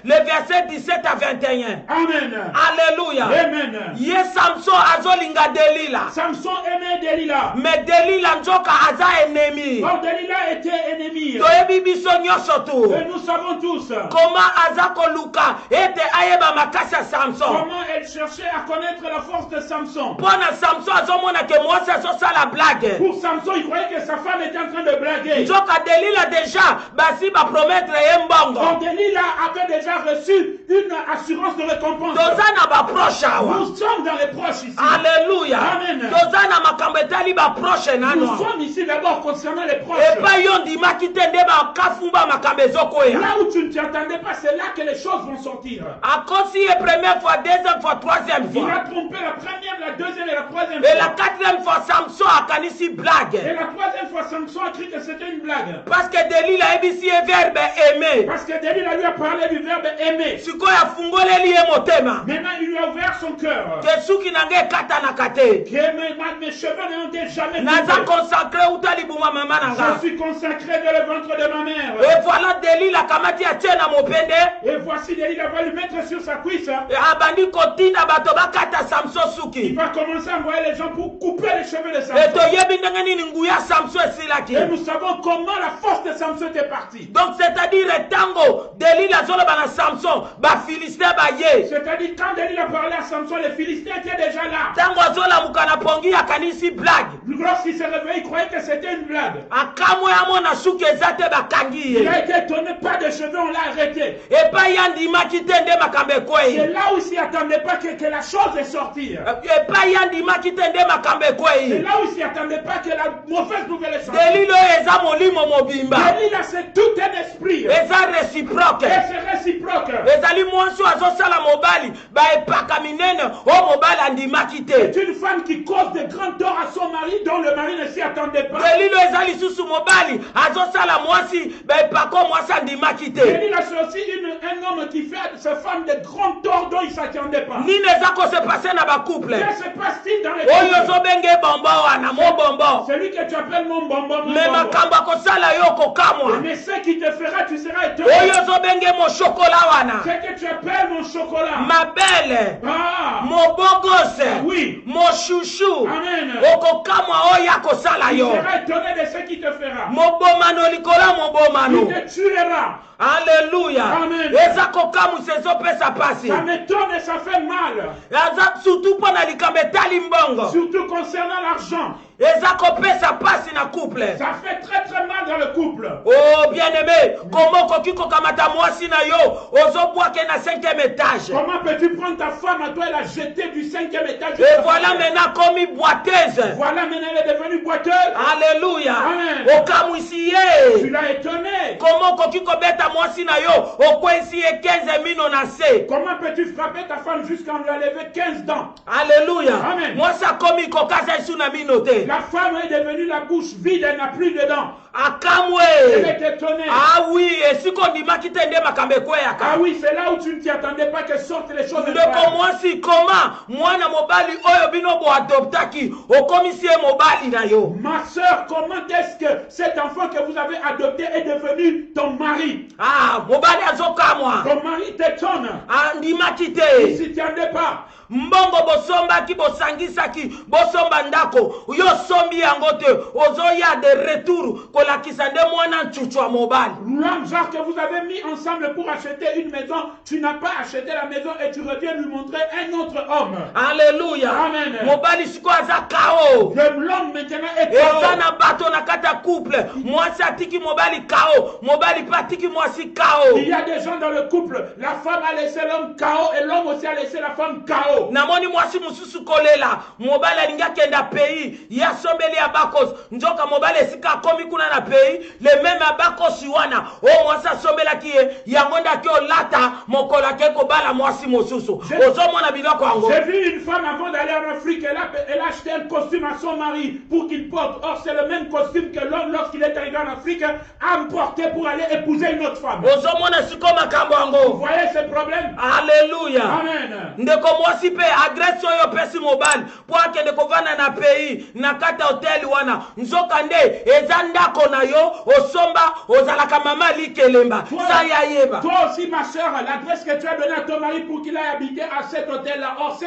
le verset 17 à 21 Amen. alléluia Amen. ye samson azolinga delila Samson aimait Delilah. me delila nzoka aza ennemi Or Delilah était ennemie. toyebi biso nyonso tu Et nous savons tous comment aza koluka ete ayeba makasi ya samson comment elle cherchait à connaître la force de Samson. mpo na samson azomona ke mwasi azosala blage Pour Samson, il croyait que sa femme était en train de blaguer. nzoka delila deja basi bapromettre ye mbongo Or Delilah avait déjà reçu une assurance de récompense. toza na baproche awa Nous sommes dans les proches ici. alleluya Amen. toza na makambo etali baproche Nous nano sommes ici d'abord concernant les proches. epai yo ndima andimaki te nde bakafumba makambo ezokoya. Là où tu ne t'y attendais pas, c'est là que les choses vont sortir. Akosi ye première fois, deuxième fois, troisième Il fois. a trompé la première, la deuxième et la troisième Et la fois. quatrième fois, Samson akanisi Et blague. la troisième fois, Samson a cru que c'était une blague. Parce que Delila ebisi ye verbe aimer. Parce que Delilah lui a parlé du verbe aimer. Sikoyo afungoleli ye motema. Maintenant, il lui a ouvert son cœur. Que suki nange ekatanaka te. Que mes cheveux n'ont été jamais Naza coupés. consacré uta libuma mama nanga. Je suis consacré de le ventre de ma mère. Et voilà Delila kamati atie na mopende. Et voici Delilah va lui mettre sur sa cuisse. Abandi kotinda bato bakata Samson Il suki. va commencer à envoyer les gens pour couper les cheveux de Et Samson. toyebi ndenge nini nguya Samson esilaki. Et nous savons comment la force de Samson est partie. Donc c'est-à-dire tango Delila zoloba na Samson ba Philistin ba ye. C'est-à-dire quand Delilah parlait à Samson, les Philistins étaient déjà là. Tango azolamuka na pongi akanisi blague. Lorsqu'il s'est réveillé, il croyait que c'était une blague. Akamwe amona suki ezate bakangi Il ye. a été étonné, pas de cheveux, on l'a arrêté. Epai yandimaki te nde makambo C'est ekwei. là où il s'y attendait pas que la chose est sortie. Epai yandimaki te nde makambo C'est ekwei. là où il s'y attendait pas que la mauvaise nouvelle est sortie. Delilo eza molimo mobimba. Delilah, c'est tout un esprit. Eza réciproque. Et c'est réciproque. Ezali mwasi azosala mobali baepaka minene o mobali andimaki C'est te. une femme qui cause de grands torts à son mari dont le mari ne s'y attendait pas. Delilo eza lisusu mobali azosala mwasi baepaka mwasi andimaki te. Delilah, c'est aussi un homme qui fait à sa femme de grands torts dont il ne s'attendait pas. Nini eza kose passe na bakouple. Qu'est-ce qui se passe-t-il dans les Oyo couples? ozobenge bombo wana mo bombo. Celui que tu appelles mon bonbon, mon Me bonbon. makambo akosala yo kokamwa. Mais ce qui te fera, tu seras étonné. Oyo ozobenge mo chokola wana. Ce que tu appelles mon chocolat. Ma belle. Ah, Mo bogose. oui. Mo chouchou. Amen. Okokamwa oyo akosala Tu yo. seras étonné de ce qui te fera. Mo bomano likola mo bomano. Il te tuera. Alléluia. Amen. Eza kokamwisa ezopesa pasi. Ça m'étonne et ça fait mal. Aza surtout mpona likambo etali mbongo. Surtout concernant l'argent. Eza kopesa pasi na couple. Ça fait très très mal dans le couple. Oh bien-aimé, comment okoki kokamata mwasi na yo ozobwake na 5e étage. Comment peux-tu prendre ta femme à toi et la jeter du 5e étage? Et voilà maintenant komi boiteuse. Voilà, maintenant elle est devenue boiteuse. Alléluia. Amen. Okamwisi Tu ye. l'as étonné. Comment okoki kobeta mwasi na yo okwesi ye 15 mino na se. Comment peux-tu frapper ta femme jusqu'à lui enlever 15 dents? Alléluia. Amen. Mwasi akomi kokasa esu na mino te. La femme est devenue la bouche vide, elle n'a plus de dents. Elle Akamwe. est étonnée. Ah oui, esiko ndimaki te nde makambo ekweyaka. Ah oui, c'est là où tu ne t'y attendais pas que sortent les choses. Ndeko incroyables. mwasi koma mwana mobali oyo bino boadoptaki okomisi ye mobali na yo. Ma soeur, comment est-ce que cet enfant que vous avez adopté est devenu ton mari? Ah, mobali azokamwa. Ton mari t'étonne. Andimaki Il te. ne s'y attendait pas. Mbongo bosombaki bosangisaki bosomba ndako yo sombi yango te ozoya de retour kolakisa nde mwana nchuchu wa mobali. L'argent que vous avez mis ensemble pour acheter une maison, tu n'as pas acheté la maison et tu reviens lui montrer un autre homme. Alléluia. Amen. Mobali siko aza kao. L'homme maintenant est Eza KO. na bato na kati ya couple mwasi atiki mobali kao mobali pe atiki mwasi kao. Il y a des gens dans le couple, la femme a laissé l'homme KO et l'homme aussi a laissé la femme KO. Namoni mwasi mususu kolela mobali alingi akenda pays ye asombeli ya bakos nzoka mobali esika akomi kuna na pays le meme ya bakosi wana o mwasi asombelaki ye yango nde ake olata mokolo ake kobala mwasi mosusu ozomona biloko yango. J'ai vu une femme avant d'aller en Afrique, elle a acheté un costume à son mari pour qu'il porte. Or, c'est le même costume que l'homme, lorsqu'il est arrivé en Afrique, a porté pour aller épouser une autre femme. Ozomona siko makambo Vous yango. voyez ce problème? Alléluia. Amen. Ndeko mwasi pe adresse oyo pesi mobali po akende kovanda na pays na kata hoteli wana nzoka nde eza ndako na yo osomba ozalaka mama likelemba sa ya yeba. Toi aussi, ma soeur, l'adresse que tu as donnée à ton mari pour qu'il aille habiter à cet hôtel-là. Or, ce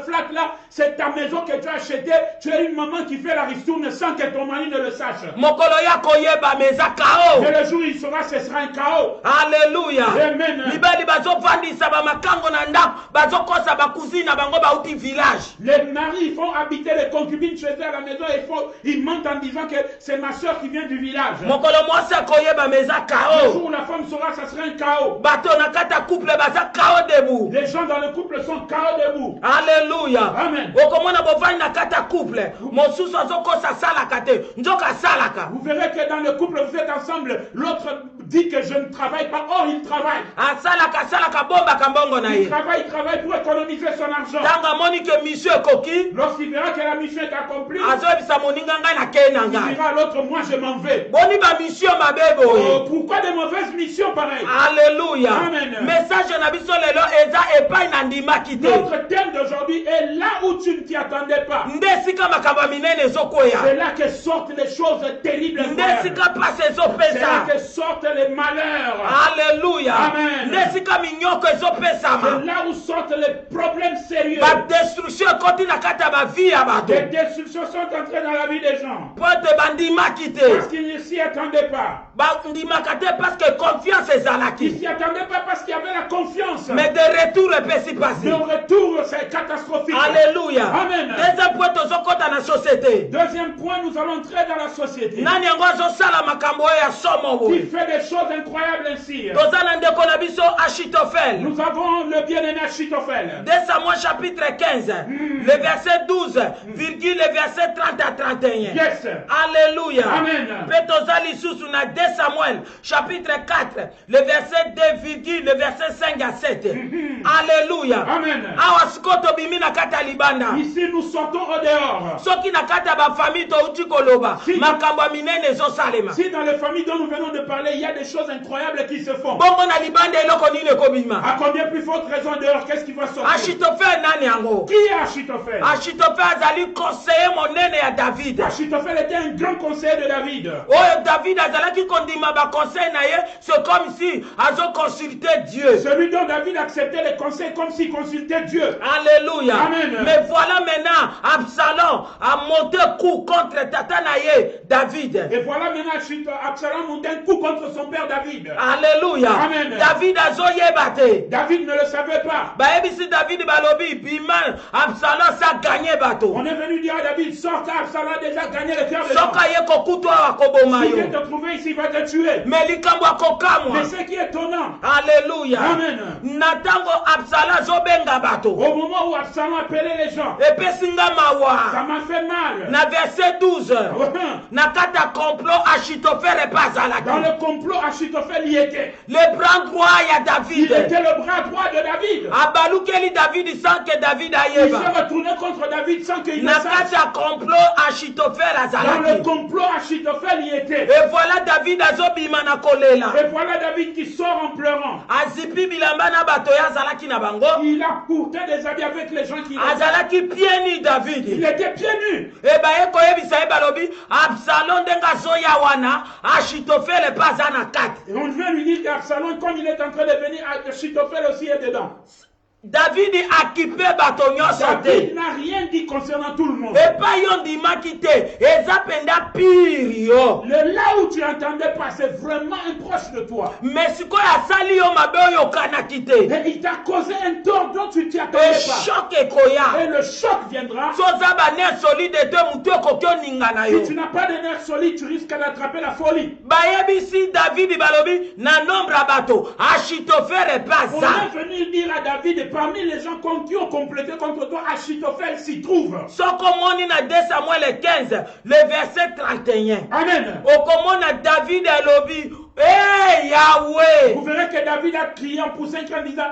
flat-là, c'est ta maison que tu as achetée. Tu es une maman qui fait la ristourne sans que ton mari ne le sache. Mokolo ya koyeba meza kao. Mais le jour où il saura, ce sera un chaos. Alléluia. Amen. Libali bazovandisa ba makango na ndako bazokosa bakuzina na bango bauti village. Les maris font habiter les concubines chez eux à la maison et ils mentent en disant que c'est ma soeur qui vient du village. Mokolo mwasi akoyeba meza Le kao. jour où la femme saura, ça sera un chaos. Bato na kata couple baza kao debout. Les gens dans le couple sont chaos debout. Alléluia. Amen. Okomona bovani na kata couple. Mosusu azokosa salaka te. Nzoka salaka. Vous verrez que dans le couple, vous êtes ensemble. L'autre dit que je ne travaille pas. Or, il travaille. Salaka bomba kambongo na Il ye. travaille pour économiser son argent. Tanga moni que monsieur koki. Lorsqu'il verra que la mission est accomplie, Azoebisa moninga ngai na ke na il ngai. dira à l'autre, moi je m'en vais. Boni ba mission mabebo. Oh, pourquoi de mauvaises missions pareilles? Alléluia. Amen. Message na biso lelo eza epai na ndima kite. Notre thème d'aujourd'hui est là où tu ne t'y attendais pas. Ndesika makamba minene ezokoya. C'est là que sortent les choses terribles. Ndesika pase C'est là ezopesa. que sortent les malheurs. Alléluia. Amen. Ndesika minyoko C'est ezopesama. là où sortent les problèmes sérieux. Ba destruction ekoti na kati ya bavie ya bato. Les destructions sont entrées dans la vie des gens. Po ete bandimaki Parce te. qu'ils ne s'y attendaient pas. Bandimaka te parce que confiance Ils ne ezalaki. s'y attendaient pas parce qu'il y avait la confiance. Mais de retour epesi pasi. Le retour, c'est catastrophique. Alléluia. Amen. Deuxième point tozokota na société. Deuxième point, nous allons entrer dans la société. Nani yango azosala makambo oyo ya somo Qui boye. fait des choses incroyables ainsi. Toza na ndeko na biso Achitophel. Nous avons le bien-aimé Achitophel. 2 Samuel chapitre 15, le verset 12, virgule le verset 30 à 31. Yes. Alléluia. Amen. Pe toza lisusu na 2 Samuel chapitre 4, le verset 2, virgule le verset 5 à 7. Alléluia. Amen. Awa siko tobimi na kati ya libanda. Ici, nous sortons au dehors. Soki na kati ya bafamille touti koloba Si- makambo ya minene ezosalema. Si dans les familles dont nous venons de parler, il y a des choses incroyables qui se font. Bongo na libanda eloko nini ekobima. À combien plus forte raison dehors, qu'est-ce qui va sortir? Achitophel nani yango? Qui est Achitophel? Achitophel azali conseiller monene ya David. Achitophel était un grand conseiller de David. Oyo David azalaki kondima baconseil na ye, c'est comme si azoconsulter Dieu. Celui dont David acceptait les conseils comme s'il consultait Dieu. Alléluia. Amen. Mais voilà maintenant Absalom a monté coup contre tata na ye David. Et voilà maintenant Absalom monte un coup contre son père David. Alléluia. Amen. David azoyeba te. David ne le savait pas. Bayebisi David balobi bima Absalom sa gagné bato. On est venu dire à David, sors car Absalom a déjà gagné le cœur des gens. Soka ye kokutwa akoboma Si vient yo. te trouver ici, il va te tuer. Mais likambo akokamwa. Mais ce qui est étonnant, Alléluia. Amen. Natango Absalom azobenga bato. au moment où Absalom appelait les gens, Epesinga ça mawa. m'a fait mal. Na verset 12. Dans Na kata complot Achitophel epazalaki. le complot, Achitophel y était. Le bras droit ya Il David. était le bras droit de David. Abalukeli David sans que David Il s'est ayeba. retourné contre David sans qu'il ne Na sache. kata complot Achitophel Dans le azalaki. complot, Achitophel y était. Et voilà David azobima na kolela. Et voilà David qui sort en pleurant. Azipi bilamba na bato ya azalaki na bango. Il a porté des habits avec les gens qui l'aimaient. Azalaki pieds nus Il David. était pieds nus. Ebaye koyebisa ye balobi Absalom ndenge azoya wana Achitophel epaza na kati. Et on vient lui dire qu'Absalom, comme il est en train de venir, Achitophel aussi est dedans. David akipe bato nyonso David te. n'a rien dit concernant tout le monde. Epai yo ndimaki te eza penda pire yo. Là où tu n'entendais pas, c'est vraiment un proche de toi. Mais sikoyo asali yo mabe oyo okanaki te. Et il t'a causé un tort dont tu ne t'y attendais pas. Eshok ekoya. Et le choc viendra. Soza baner solide te mutu ekoki oninga na yo. Si tu n'as pas de nerfs solides, tu risques d'attraper la folie. Bayebisi David balobi na nombre ya bato Achitophel On epaza. est venu dire à David, et parmi les gens qui ont complété contre toi, Achitophel s'y trouve. Sokomoni na 2 Samuel 15, le verset 31. Amen. Okomona David alobi, hey Yahweh, Vous verrez que David a crié en poussant un cri en disant,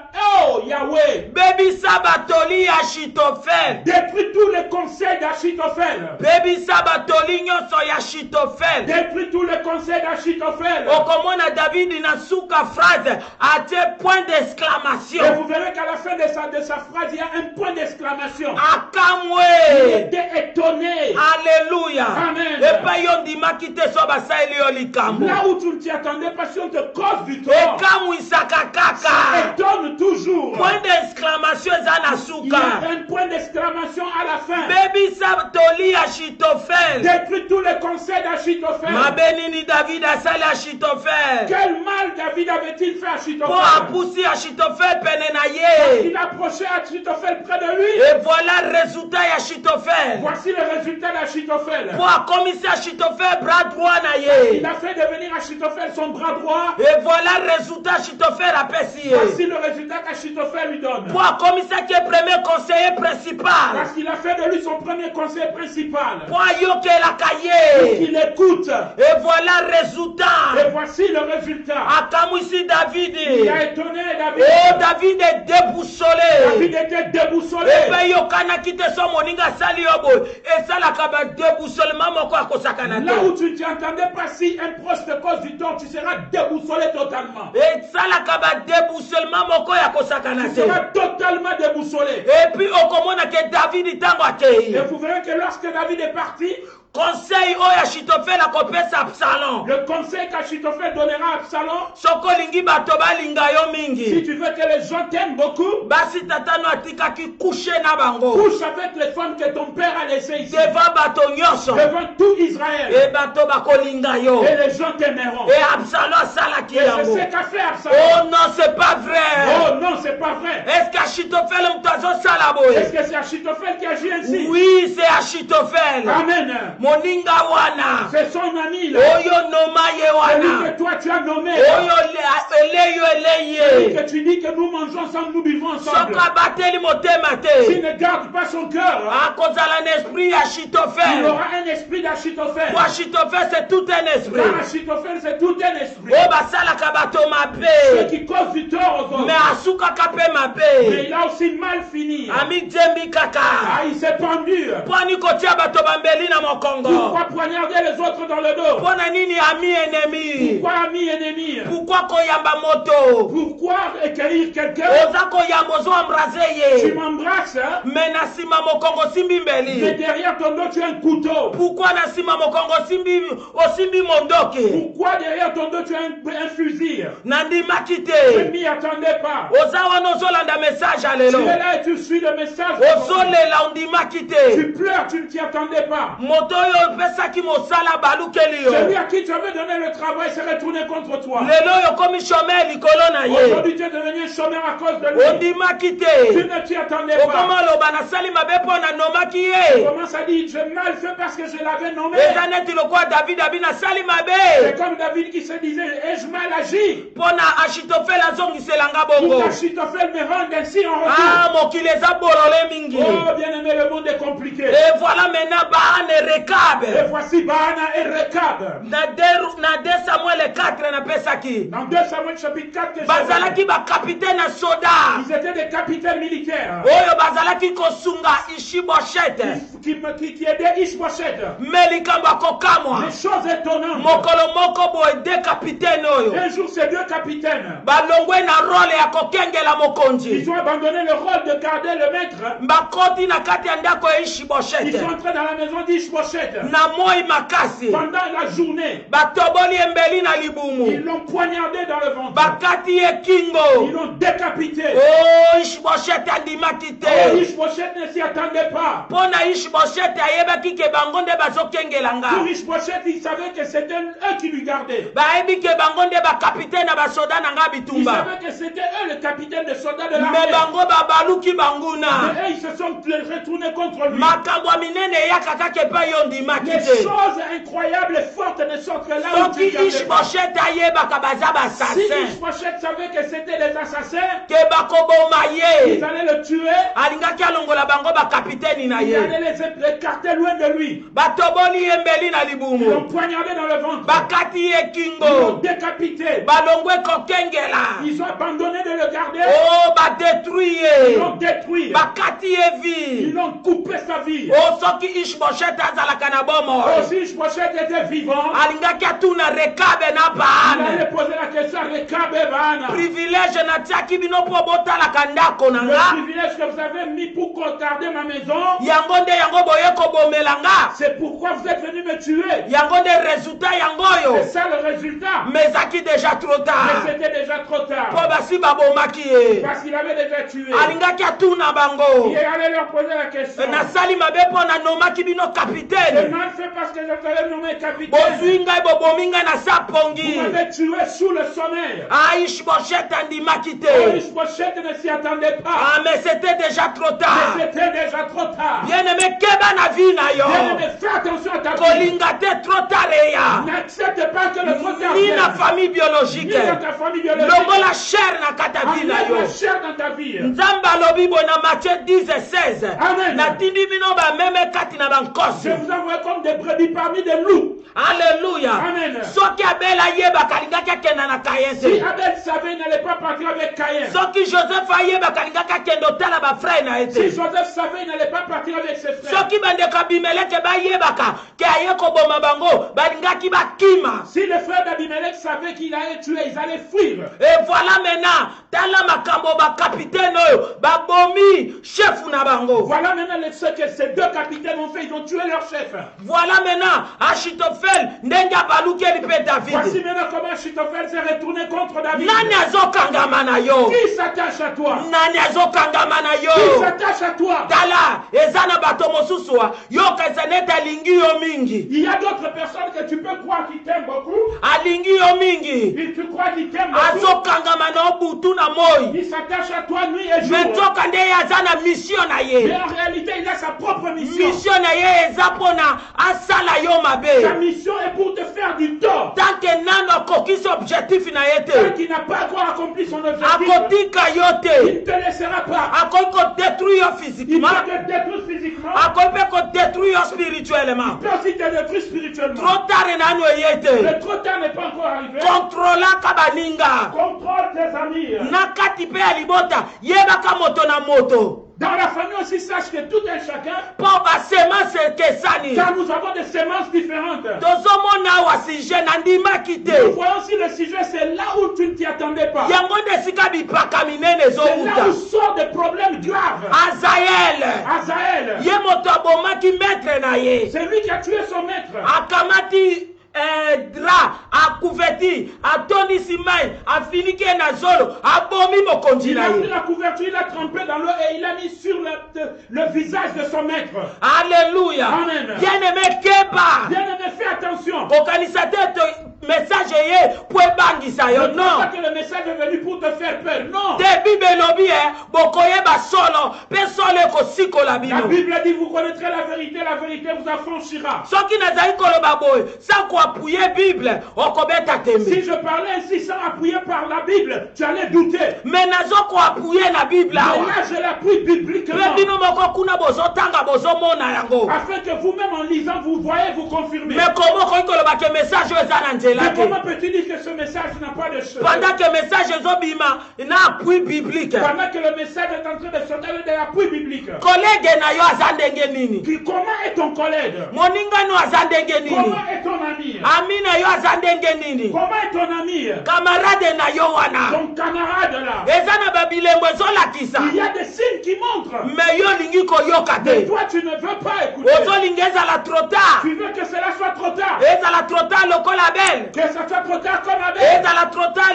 oh Yahweh, baby sabatoli Achitophel, détruis tous les conseils d'Achitophel. baby sabatoli nyonso ya Achitophel. Détruis tous les conseils d'Achitophel. Okomona David na suka phrase atie point Et d'exclamation. vous verrez qu'à la fin de sa phrase, il y a un point d'exclamation. Il Akamwe. était étonné. Alléluia. Amen. Epa yo ndimaki te so basaeli yo likambo. Là où tu ne t'y attendais pas, si on te cause du tort, Ekamwisaka kaka. étonne toujours. Point d'exclamation eza na Il y suka. a un point d'exclamation à la fin. Baby sabtoli Achitophel. Détruis tous les conseils d'Achitophel. Mabe nini David asali Achitophel. Quel mal David avait-il fait à Po Achitophel? apusi Achitophel pene na Parce ye. Il a approché Achitophel près de lui. Et voilà le résultat d'Achitophel. Voici le résultat d'Achitophel. Pour commencer Achitophel, bras droit na Il ye. a fait devenir Achitophel son bras droit. Et voilà le résultat Achitophel a pesé. Voici le résultat qu'Achitophel lui donne. Pour commencer qui est premier conseiller principal. Parce qu'il a fait de lui son premier conseiller principal. Pour yoke la Pour cahier. qu'il écoute. Et voilà le résultat. Et voici le résultat. Akamwisi David. Il a étonné David. Oh, David est déboussolé. David était déboussolé. Et puis yokana kite so moninga sali yobo. Et ça la kaba déboussolement moko akosakana Là où te. tu ne t'entendais pas si un proche te cause du tort, tu seras déboussolé totalement. Et ça la kaba déboussolement moko yakosakana Tu seras te. totalement déboussolé. Et puis okomona ke David tango Et akei. vous verrez que lorsque David est parti, Conseil oyo Achitophel akopesa Absalom. le conseil qu'Achitophel donnera à Absalom, Soko lingi bato balinga yo si mingi. tu veux que les gens t'aiment beaucoup, Basi tatano atikaki coucher na bango. couche avec les femmes que ton père a laissées ici, Devant bato nyonso. devant tout Israël, Et bato bakolinga yo. et les gens t'aimeront. Et Absalom salaki Et c'est yango. ce qu'a fait Absalom. Oh non, c'est pas vrai. Oh non, c'est pas vrai. Est-ce qu'Achitophel mtazo Est-ce salaboye? que c'est Achitophel qui agit ainsi? Oui, c'est Achitophel. Amen. Moninga wana. C'est son ami là. Oyo noma ye Celui wana. que toi tu as nommé. Oyo eleyo Celui eleye. que tu dis que nous mangeons ensemble, nous buvons ensemble. Soko abateli motema S'il te. ne garde pas son cœur, Akozala na esprit ya il Achitophel. aura un esprit d'Achitophel. Pour Achitophel, c'est tout un Car esprit. Achitophel, c'est tout un esprit. Oh basalaka bato Ceux mabe. qui causent du tort aux autres. Mais asukaka pe Mais mabe. il a aussi mal fini. Ami Djembi kaka. Ah, il s'est pendu. Poni kotia bato bambeli na mokongo. Pourquoi poignarder les autres dans le dos? Pona nini ami ennemi? Pourquoi ami ennemi? Pourquoi koyamba moto? Pourquoi écrire quelqu'un? Oza koyamba ozo embrase Tu ye. m'embrasses, hein? Mais na nsima mokongo simbi Mais mbeli. derrière ton dos, tu as un couteau. Pourquoi na nsima mokongo osimbi mondoki? Pourquoi derrière ton dos, tu as un fusil? Nandimaki Je te. m'y attendais pas. Oza wana ozolanda message Tu alelo. es là et tu suis le message. Ozolela ondimaki te. Tu pleures, tu ne t'y attendais pas. Moto oyo opesaki mosala balukeli Celui yo. à qui tu avais donné le travail s'est retourné contre toi. Lelo oyo komi chômeur likolo na ye. Aujourd'hui, tu es devenu un chômeur à cause de lui. Ondimaki Tu te. ne t'y attendais pas. Okoma loba nasali mabe mpo na nomaki ye. Comment ça dit? J'ai mal fait parce que je l'avais nommé. Eza neti lokwa David abi nasali C'est mabe. comme David qui se disait, ai-je mal agi? Mpo na Achitophel azongiselanga Pour bongo. qu'Achitophel me rende ainsi en retour. Ah, mokili eza bolole mingi. Oh, bien-aimé, le monde est compliqué. Et voilà maintenant Baane Et Rekabe. voici Baana et Rekab. Na 2 Samuel 4 napesaki. Dans 2 Samuel chapitre 4, que j'ai Bazalaki bakapitaine ya soda. ils étaient des capitaines militaires Oyo bazalaki kosunga Ishiboshete. qui aidaient Ishbosheth. Mais likambo akokamwa. Les choses étonnantes. Mokolo moko boye de kapitaine oyo. Un jour, ces deux capitaines, Balongwe na role ya kokengela mokonzi. ils ont abandonné le rôle de garder le maître. Bakoti na kati ya ndako ya Ils Ishiboshete. sont entrés dans la maison d'Ishbosheth. Na moi makasi. Pendant la journée, Batoboli embeli na ils libumu. l'ont poignardé dans le ventre. Bakati ye Ils kingo. l'ont décapité. Oh, Ishiboshete andimaki Oh, te. Ishbosheth ne s'y attendait pas. Mpo na Ishiboshete ayebaki ke bango nde bazokengela nga. Pour Ishbosheth, il savait que c'était eux qui lui gardaient. Bayebi ke bango nde bakapitaine na basoda na nga Il bitumba. savait que c'était eux le capitaine des soldats de Me l'armée. bango babaluki banguna. Mais eux, ils se sont retournés contre lui. Makambo ya minene eyaka kaka epai yo ondimaki Les te. choses incroyables et fortes de sorte que là où Soki tu n'attendais pas. Ishboshete ayebaka baza Si basasin Ishbosheth savait que c'était des assassins, ke bakoboma ils ye, allaient le tuer, alingaki alongola bango bakapitaine na ils ye. allaient les écarter loin de lui. Batoboli ye mbeli na Ils l'ont libumu, poignardé dans le ventre. bakati ye Ils l'ont kingo, décapité. balongwe kokengela, Ils ont abandonné de le garder. o badetruit Ils l'ont ye, détruit. bakati ye Ils vi. l'ont coupé sa vie. O soki Ishboshete azalaka na bomo, Aussi, Ishbosheth était vivant. alingaki atuna Rekabe na Il allait Baane. poser la question à Rekab et Baana. Privilège natiaki bino mpo botalaka ndako na Le nga. privilège que vous avez mis pour garder ma maison, Yango nde yango boye kobomela nga. c'est pourquoi vous êtes venu me tuer. Yango nde résultat yango oyo. C'est ça le résultat. Mais ezaki déjà trop Mais tard. c'était déjà trop Po tard. basi babomaki ye. Parce qu'il avait déjà tué. Alingaki atuna bango. Il allait leur poser la question. Nasali mabe mpo nanomaki bino J'ai kapitaine. mal fait parce que je vous avais nommé capitaine. Bozwi ngai bobominga na sapongi. Vous m'avez tué sous le sommeil. Ishbosheth andimaki te. Ishbosheth ne s'y attendait pas. Ah, mais c'était déjà trop tard. Mais c'était déjà trop tard. Bien-aimé, keba na vie na yo. Bien-aimé, fais attention à ta vie. Kolinga te trop tard ya. N'accepte pas que le trop tard Ni vienne. na famille biologique. Ni dans ta famille biologique. Longola chair na kata vie na Enlève yo. la chair dans ta vie. Nzamba lobi bo na Matthieu 10 et 16. Amen. Na tindi bino ba meme kati na bankosi. Je vous envoie comme des brebis parmi des loups. Alléluia. Amen. Soki Abel ayeba kalingaki kenda na Kayen Si te. Abel savait, il n'allait pas partir avec Caïn. Soki Joseph ayeba kalingaki kenda otala ba frère na Si ete. Joseph savait, il n'allait pas partir avec ses frères. Soki bandeko Abimeleke bayebaka ke aye koboma bango balingaki bakima. Si les frères d'Abimelech savaient qu'il allait tuer, ils allaient fuir. Et voilà maintenant tala makambo ba capitaine oyo babomi chef na bango. Voilà maintenant ce que ces deux capitaines ont fait, ils ont tué leur chef. Voilà maintenant Achitophel ndenge abalukeli pe Voici David. maintenant comment Achitophel s'est retourné contre David. Nani azokangama na yo? Qui s'attache à toi? Nani azokangama na Qui yo? s'attache à toi? Tala eza na bato mosusu yoka neti alingi yo mingi. Il y a d'autres personnes que tu peux croire qui t'aiment beaucoup. Alingi yo mingi. Et tu crois qu'ils t'aiment beaucoup. Azokangama na obutu na moi. Il s'attache à toi nuit et jour. Mais nzoka nde ye aza na mission na Mais ye. en réalité, il a sa propre mission. Mission na ye eza mpona asala yo Sa mabe. mission est pour te faire du tort. Tant que nano akokisi objectif na ye Tant te. qu'il n'a pas encore accompli son objectif, Akotika yo il te. ne te laissera pas. Akoki kodétruire yo Il physiquement. peut te détruire physiquement. Akoki mpe kodétruire yo spirituellement. Il peut aussi te détruire spirituellement. Trop tard nano eye te. Le trop tard n'est pas encore arrivé. Kontrolaka baninga. Contrôle tes amis. Na kati mpe ya libota yebaka moto na moto. Dans la famille aussi, sache que tout un chacun, Mpo basemence ekesani. car nous avons des semences différentes. Tozomona awa sujet nandimaki Nous te. voyons si le sujet, c'est là où tu ne t'y attendais pas. Yango nde esika bipaka minene C'est là où ezowuta. sortent des problèmes graves. Azael Azaël, ye moto abomaki maître na ye. c'est lui qui a tué son maître. Akamati dra akuveti atondisi mai afiniki ye na zolo abomi mokonzi Il na a pris ye. la couverture, il a trempé dans l'eau et il a mis sur le visage de son maître. Alléluia. Amen. Bien-aimé keba. Bien-aimé, fais attention. Okanisa te message ye po ebangisa yo. Ne crois pas Non. que le message est venu pour te faire peur. Non. Te Bible elobi bokoyeba solo mpe solo ekosikola La bino. Bible dit, vous connaîtrez la vérité vous affranchira. Soki nazali koloba boye sans koapuye Bible okobeta Si tembe. je parlais ainsi sans appuyer par la Bible, tu allais douter. Mais nazo koapuye na Bible Mais awa. là, je l'appuie bibliquement. Mpe bino moko kuna bozotanga bozomona yango. Afin que vous-même en lisant, vous voyez, vous confirmez. Mais comment okoki koloba ke message oyo eza na nzela Mais te? comment peux-tu dire que ce message n'a pas de cheveux? Pendant que message ezobima na appui biblique. Pendant que le message est en train de sortir de l'appui biblique. Kolege na yo aza ndenge nini? Comment est ton collègue? Moningano aza ndenge nini? Comment est ton ami? Ami na yo aza ndenge nini? Comment est ton ami? Camarade na yo wana. Ton camarade là. Eza na babilembo ezolakisa. Il y a des signes qui montrent. Mais yo olingi koyoka Mais te. toi, tu ne veux pas écouter. Ozolingi ezala trop tard. Tu veux que cela soit trop tard. Ezala trop tard lokola Abel. Que ça soit trop tard comme Abel. Ezala trop tard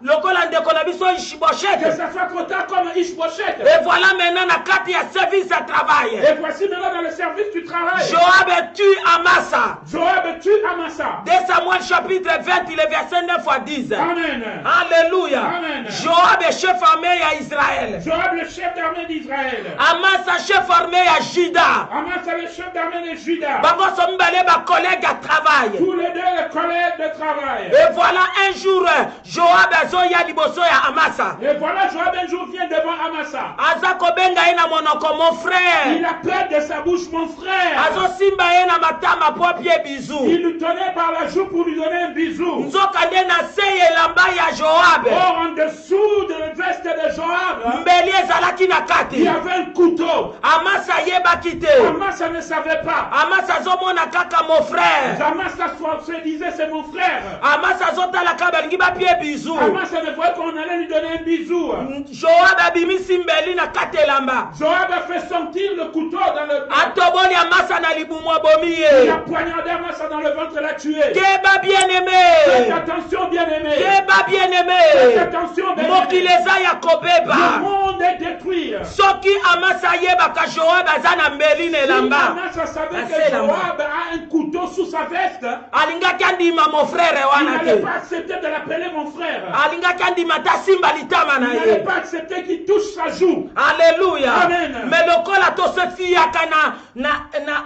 lokola ndeko na biso Que Ishbosheth. ça soit trop tard comme Ishbosheth. Et voilà maintenant na kati ya service à travail. Et voici maintenant dans le service du travail. Joab tue Amasa. Joab tue Amasa. 2 Samuel chapitre 20, le verset 9 à 10. Amen. Alléluia. Amen. Joab est chef armé à Israël. Joab, le chef d'armée d'Israël. Amasa chef armé à Juda. Amasa, le chef d'armée de Juda. Bango sombale ba collègue à travail. Tous les deux, les collègues de travail. Et voilà un jour Joab azoya liboso ya Amasa. Et voilà, Joab un jour vient devant Amasa. Aza kobenga ye na monoko mon frère. Il appelle de sa bouche mon frère. Azo simba ye na matama po pied bisou. Il lui tenait par la joue pour lui donner un bisou. Nzoka nde na se elamba ya Joab. Or, en dessous de la veste de Joab, Mbeli ezalaki na il kati. y avait un couteau. Amasa yebaki te. Amasa ne savait pas. Amasa azomona kaka mon frère. Amasa se disait disait c'est mon frère. Amasa azotalaka balingi bapie bizu. Amasa ne voyait qu'on allait lui donner un bisou. Joab abimisi mbeli na kati elamba. Joab a fait sentir le couteau dans le... Atoboli Amasa na libumu abomi Il ye. a poignardé Amasa dans le ventre, l'a tué. Keba bien Faites aimé. attention, bien-aimé. Keba bien Faites aimé. attention, bien-aimé. Mokili eza ya Le kobeba. monde est détruit. Soki Amasa yebaka Joab aza na mbeli na Si elamba. Amasa savait Assez que elamba. Joab a un couteau sous sa veste, Alingaki andima mon frère il wana n'allait te. pas accepter de l'appeler mon frère. Alingaki andima ta simba litama na Il n'allait ye. pas accepter qu'il touche sa joue. Alléluia. Amen. Mais lokola tosefiaka na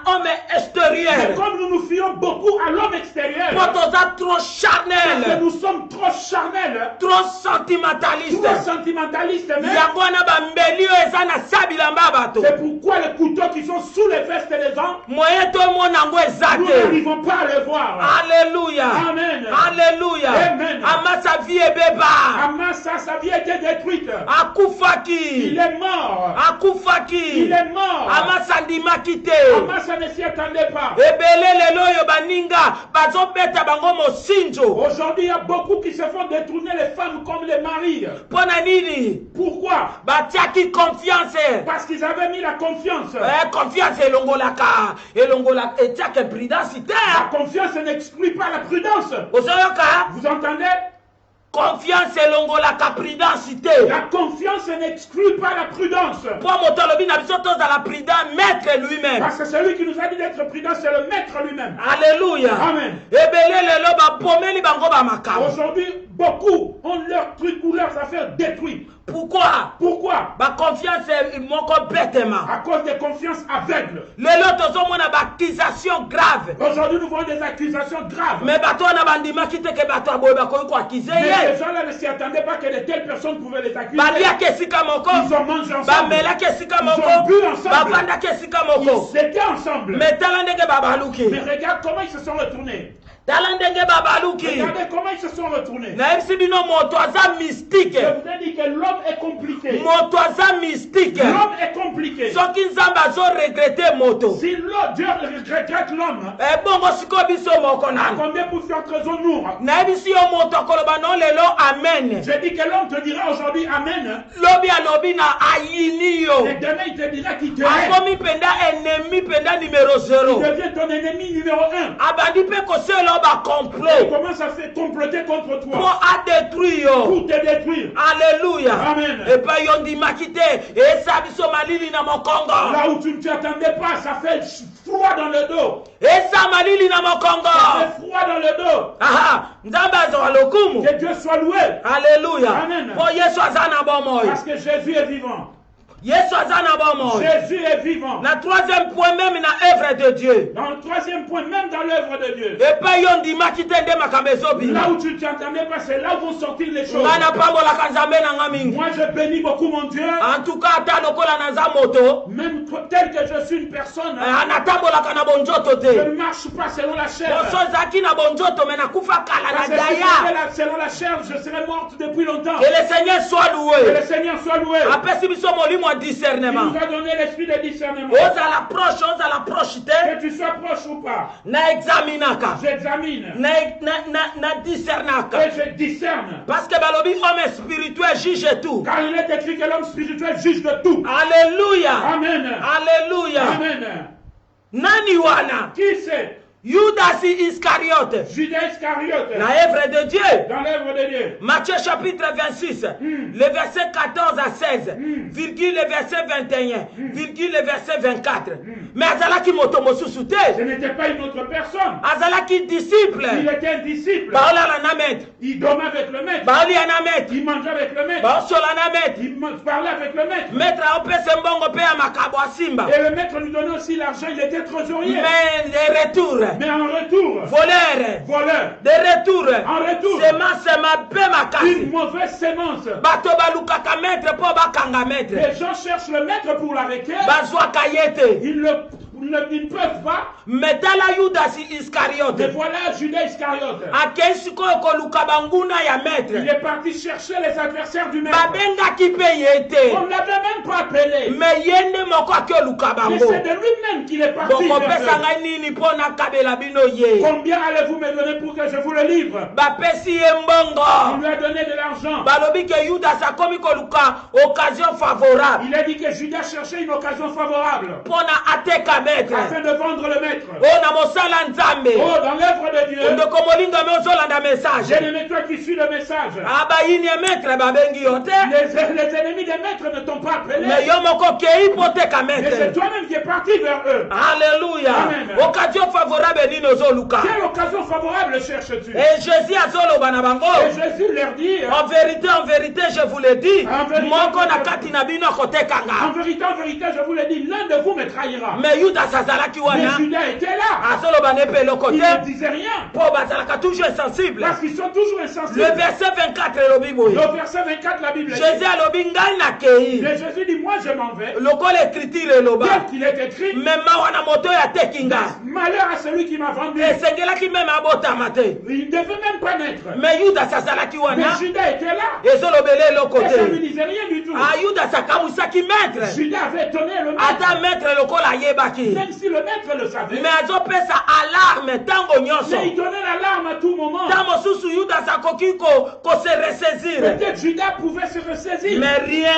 homme Mais extérieur. comme nous nous fions beaucoup à l'homme extérieur, Po toza trop parce que charnel, nous sommes trop charnels, trop sentimentaliste. trop sentimentalistes même, Yango wana bambeli oyo eza na sa bilamba bato. c'est pourquoi les couteaux qui sont sous les vestes des gens, Moyen tomona yango eza nous te. n'arrivons pas à les voir. Alléluia. Amen. Alléluia. Amen. Amasa vie ebeba. Amasa, sa vie a été détruite. Akufaki. Il est mort. Akufaki. Il est mort. Amasa ndimaki te. Amasa ne s'y attendait pas. Ebele lelo oyo baninga bazobeta bango mosinzo. Aujourd'hui, il y a beaucoup qui se font détourner les femmes comme les maris. Mpona nini? Pourquoi? Batiaki confiance. Parce qu'ils avaient mis la confiance. Confiance elongolaka etiaka prudence te. La confiance n'exclut pas la prudence. Ozoyoka? Vous entendez? Confiance elongolaka prudence te. La confiance n'exclut pas la prudence. Po moto alobi na biso tozala prudent maître lui-même. Parce que celui qui nous a dit d'être prudent, c'est le maître lui-même. Alléluia. Amen. Ebele lelo bapomeli bango bamakambo. Aujourd'hui, beaucoup ont leurs trucs ou leurs affaires détruits. Pourquoi? Pourquoi? Ba confiance moko bêtement. À cause des confiances aveugles. Lelo tozomona baccusation grave. Aujourd'hui, nous voyons des accusations graves. Mais bato wana bandimaki te ke bato aboye bakoki koakize Mais ye. ces gens-là ne s'y attendaient pas que de telles personnes pouvaient les accuser. Baliaki esika moko. Ils ont mangé ensemble. Bamelaki esika Ils ont moko. bu ensemble. Bavandaki esika moko. Ils étaient ensemble. Mais tala ndenge babaluki. Mais regarde comment ils se sont retournés. Tala ndenge babaluki. Regardez comment ils se sont retournés. Nayebisi bino moto aza mystique. Je vous ai dit que l'homme est compliqué. Moto aza mystique. L'homme est compliqué. Soki nzambe azoregrete moto. Si Dieu regrette l'homme, Bongo sikoyo biso moko à nani. combien pour faire trésor-nous? Nayebisi yo moto akoloba no lelo amen. Je dis que l'homme te dira aujourd'hui Amen. Lobi alobi na ayini yo. Et demain il te dira qu'il te hait. Akomi penda ennemi penda numéro 0. Il devient ton ennemi numéro 1. Abandi mpe koselo Il bacomplot commence à faire comploter contre po toi. adétruire yo. Pour te détruire. Alléluia. Amen. Epai yo ndimaki te esa biso malili na mokongo. Là où tu ne t'y attendais pas, ça fait froid dans le dos. Esa malili na Ça mokongo. fait froid dans le dos. Aha, nzambe azwa lokumu. Que Dieu soit loué. Alléluia. Amen. Po Yesu aza na bomoi. Parce que Jésus est vivant. Yesu aza na bomoi. Jésus est vivant. Na troisième point même na œuvre de Dieu. Dans le troisième point, même dans l'œuvre de Dieu. Epai yo ndimaki te nde makambo ezobima. Là où tu ne t'y attendais pas, c'est là où vont sortir les choses. Nga napambolaka nzambe na nga mingi. Moi, je bénis beaucoup mon Dieu. En tout cas ata lokola naza moto. Même tel que je suis une personne, Natambolaka na bonjoto je te. ne marche pas selon la chair. Poso ezalaki na bonjoto me nakufa kala Parce na que si daya. c'était selon la chair, je serais morte depuis longtemps. Que le Seigneur soit Que loué. le Seigneur soit loué. Apesi biso molimo ya Il discernement. nous a donné l'esprit de discernement. Ozala proche te. Que tu sois proche ou pas, Na examinaka. j'examine Na discernaka. et je discerne. Parce que balobi homme spirituel juge tout. Car il est écrit que l'homme spirituel juge de tout. Alléluia. Amen. Alléluia. Amen. Nani wana? Qui c'est? Judas Iscariote. Judas Iscariote. La œuvre de Dieu. Dans l'œuvre de Dieu. Matthieu chapitre 26, le verset 14 à 16, virgule le verset 21, virgule le verset 24. Mais azalaki moto mosusu te. Ce n'était pas une autre personne. Azalaki disciple. Il était un disciple. Baola la na maître. Il dormait avec le maître. Baoli na maître. Il mangeait avec le maître. Baosola na maître. Il parlait avec le maître. Maître aopesa mbongo pe ya makabo asimba. Et le maître lui donnait aussi l'argent. Il était trésorier. Mais de retour. Mais en retour, Voleur. voleur. De retour. En retour, Semence mabe makasi. une mauvaise sémence. Bato balukaka maître po bakanga maître. Les gens cherchent le maître pour l'arrêter. Bazwaka yete. Ils le ils ne peuvent pas. Mais tala Judas Mais Iscariote. voilà Judas Iscariote. Akensi koyo koluka banguna ya maître. Il est parti chercher les adversaires du maître. Babengaki pe yete. On ne l'avait même pas appelé. Mais yende moko akoluka Mais bango. c'est de lui-même qu'il est parti. Bokopesa ngai nini mpona kabela bino ye. Combien allez-vous me donner pour que je vous le livre? Bapesi ye Il mbongo. lui a donné de l'argent. Balobi ke Judas akomi koluka occasion favorable. Il a dit que Judas cherchait une occasion favorable Mpona ateka maître. afin de vendre le maître. O na mosala nzambe. Oh, dans l'œuvre de Dieu, Ndeko molinga me ozolanda message. bien-aimé, toi qui suis le message, Abayini ya maître babengi yo te. les ennemis des maîtres ne t'ont pas appelé, Mais yo moko kei po teka mais c'est maître. toi-même qui es parti vers eux. Alléluia. Amen. Occasion favorable nini ozoluka. Quelle occasion favorable cherches-tu? Et Jésus azoloba na bango. Et Jésus leur dit, En vérité, je vous le dis. En vérité, Moko na kati na bino kotekanga. en vérité, je vous le dis, l'un de vous me trahira. Mais Judas azalaki Mais wana. Judas était là. Azoloba ne pe Il lokote. ne disait rien. Po bazalaka toujours sensible. Parce qu'ils sont toujours Le insensibles. verset 24 elobi boye. Le verset 24, la Bible dit. Jésus alobi ngai na kei. Mais Jésus dit, moi je m'en vais. Lokola écriture eloba. Tel qu'il est écrit, Mais mawana moto ya tekinga. malheur à celui qui m'a vendu. Esengelaki même abotama te. Il ne devait même pas naître. Mais Judas azalaki Mais wana. Judas était là. Ezolobele Et ça ne lui lokote. disait rien du tout. Ah Judas akamusaki maître. Judas avait étonné le Ata maître. maître lokola ayebaki. Même si le maître le savait. Mais azopesa alarme tango nyonso. Mais il donnait l'alarme à tout moment. Ta mosusu Judas akoki se ressaisir. Peut-être Judas pouvait se ressaisir. Mais Rien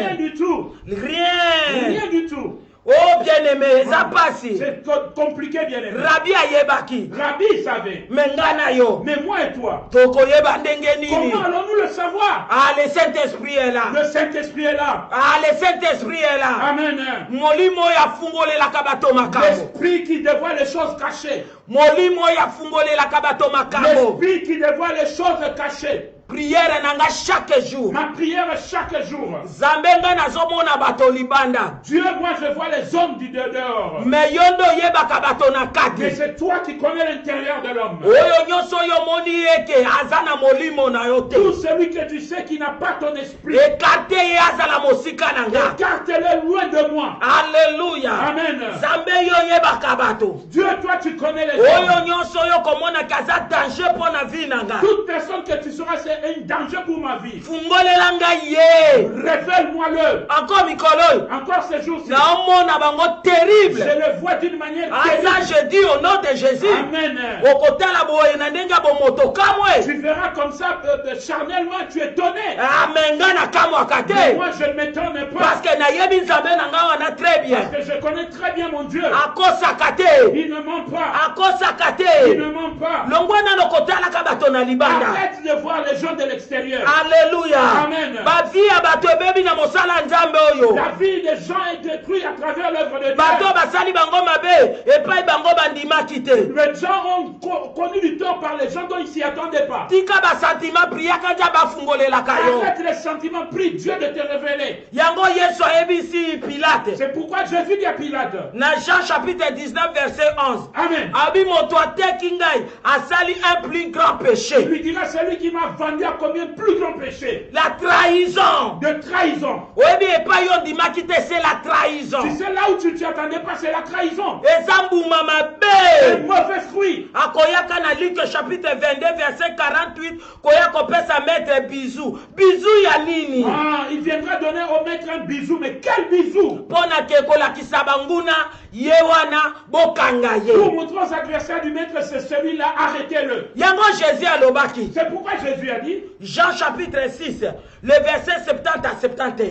rien. du tout. Rien. Rien du tout. Oh bien-aimé, ça passe. C'est compliqué, bien aimé. Rabbi ayebaki. Rabbi savait. Mais ngana yo. Mais moi et toi, Tokoyeba ndenge nini. comment allons-nous le savoir? Ah, le Saint-Esprit est là. Le Saint-Esprit est là. Ah, le Saint-Esprit est là. Amen. Molimo ya fungolelaka bato makambo. L'Esprit qui dévoile les choses cachées. Molimo ya fungolelaka bato makambo. L'Esprit qui dévoile les choses cachées. Prière nanga chaque jour. Ma prière chaque jour. Zambenga nazomona bato libanda. Dieu, moi je vois les hommes du dehors. Mais yondo yebaka bato na Mais kati. c'est toi qui connais l'intérieur de l'homme. Oyo nyonso yo moni eke azana molimo na yo te. Tout celui que tu sais qui n'a pas ton esprit, Ekarte ye azala mosika nanga. écarte-le loin de moi. Alléluia. Amen. Zambe yo yebaka bato. Dieu, toi tu connais les Oyo hommes. nyonso yo komona kaza danger pona vie nanga. Toute personne que tu seras, c'est un danger pour ma vie. Fungolela ngai ye. Révèle-moi-le. Encore mikolo. Encore ces jours-ci. Naomona bango Je terrible. le vois d'une manière Ah ça terrible. je dis au nom de Jésus. Amen. Okotala boye na ndenga bomoto kamwe. Tu verras comme ça, charnellement, tu es étonné. Amenga na kamwa Mais kate. moi, je ne m'étonne Parce pas. que na yebi nzambe nanga wana très bien. Parce que je connais très bien mon Dieu. Akosaka te. Il ne ment pas. Akosaka Il te. ne ment pas. Longwana nokotalaka bato na libanda. Arrête de voir les gens de l'extérieur. Alléluia. Amen. Bavi ya bato ebebi na mosala nzambe oyo. La vie des gens est détruite à travers l'œuvre de Bato Dieu. basali bango mabe epai bango bandimaki te. Les gens ont connu du tort par les gens dont ils s'y attendaient pas. Tika basantima priaka nja bafungolelaka yo. Arrête les sentiments, prie Dieu de te révéler. Yango Yesu ayebisi Pilate. C'est pourquoi Jésus dit à Pilate. Na Jean chapitre 19 verset 11. Amen. Abi moto ateki ngai asali un plus grand Il péché. lui dira, celui qui m'a vendu a commis un plus grand péché La trahison. de trahison. Oyebi epai yo ndimaki te c'est la trahison. Tu sais, là où tu ne t'y attendais pas, c'est la trahison. Eza mbuma Un mabe. mauvais fruit. Akoyaka na Luc chapitre 22 verset 48 koya kopesa maître bisou. Bisou ya nini? Ah, il viendra donner au maître un bisou, mais quel bisou! Pona ke kolakisa banguna ye wana bokanga ye. Pour montrer aux adversaires du maître, c'est celui-là, arrêtez-le. Yango Jésus alobaki. C'est pourquoi Jésus a dit, Jean chapitre 6, le verset 70 à 71.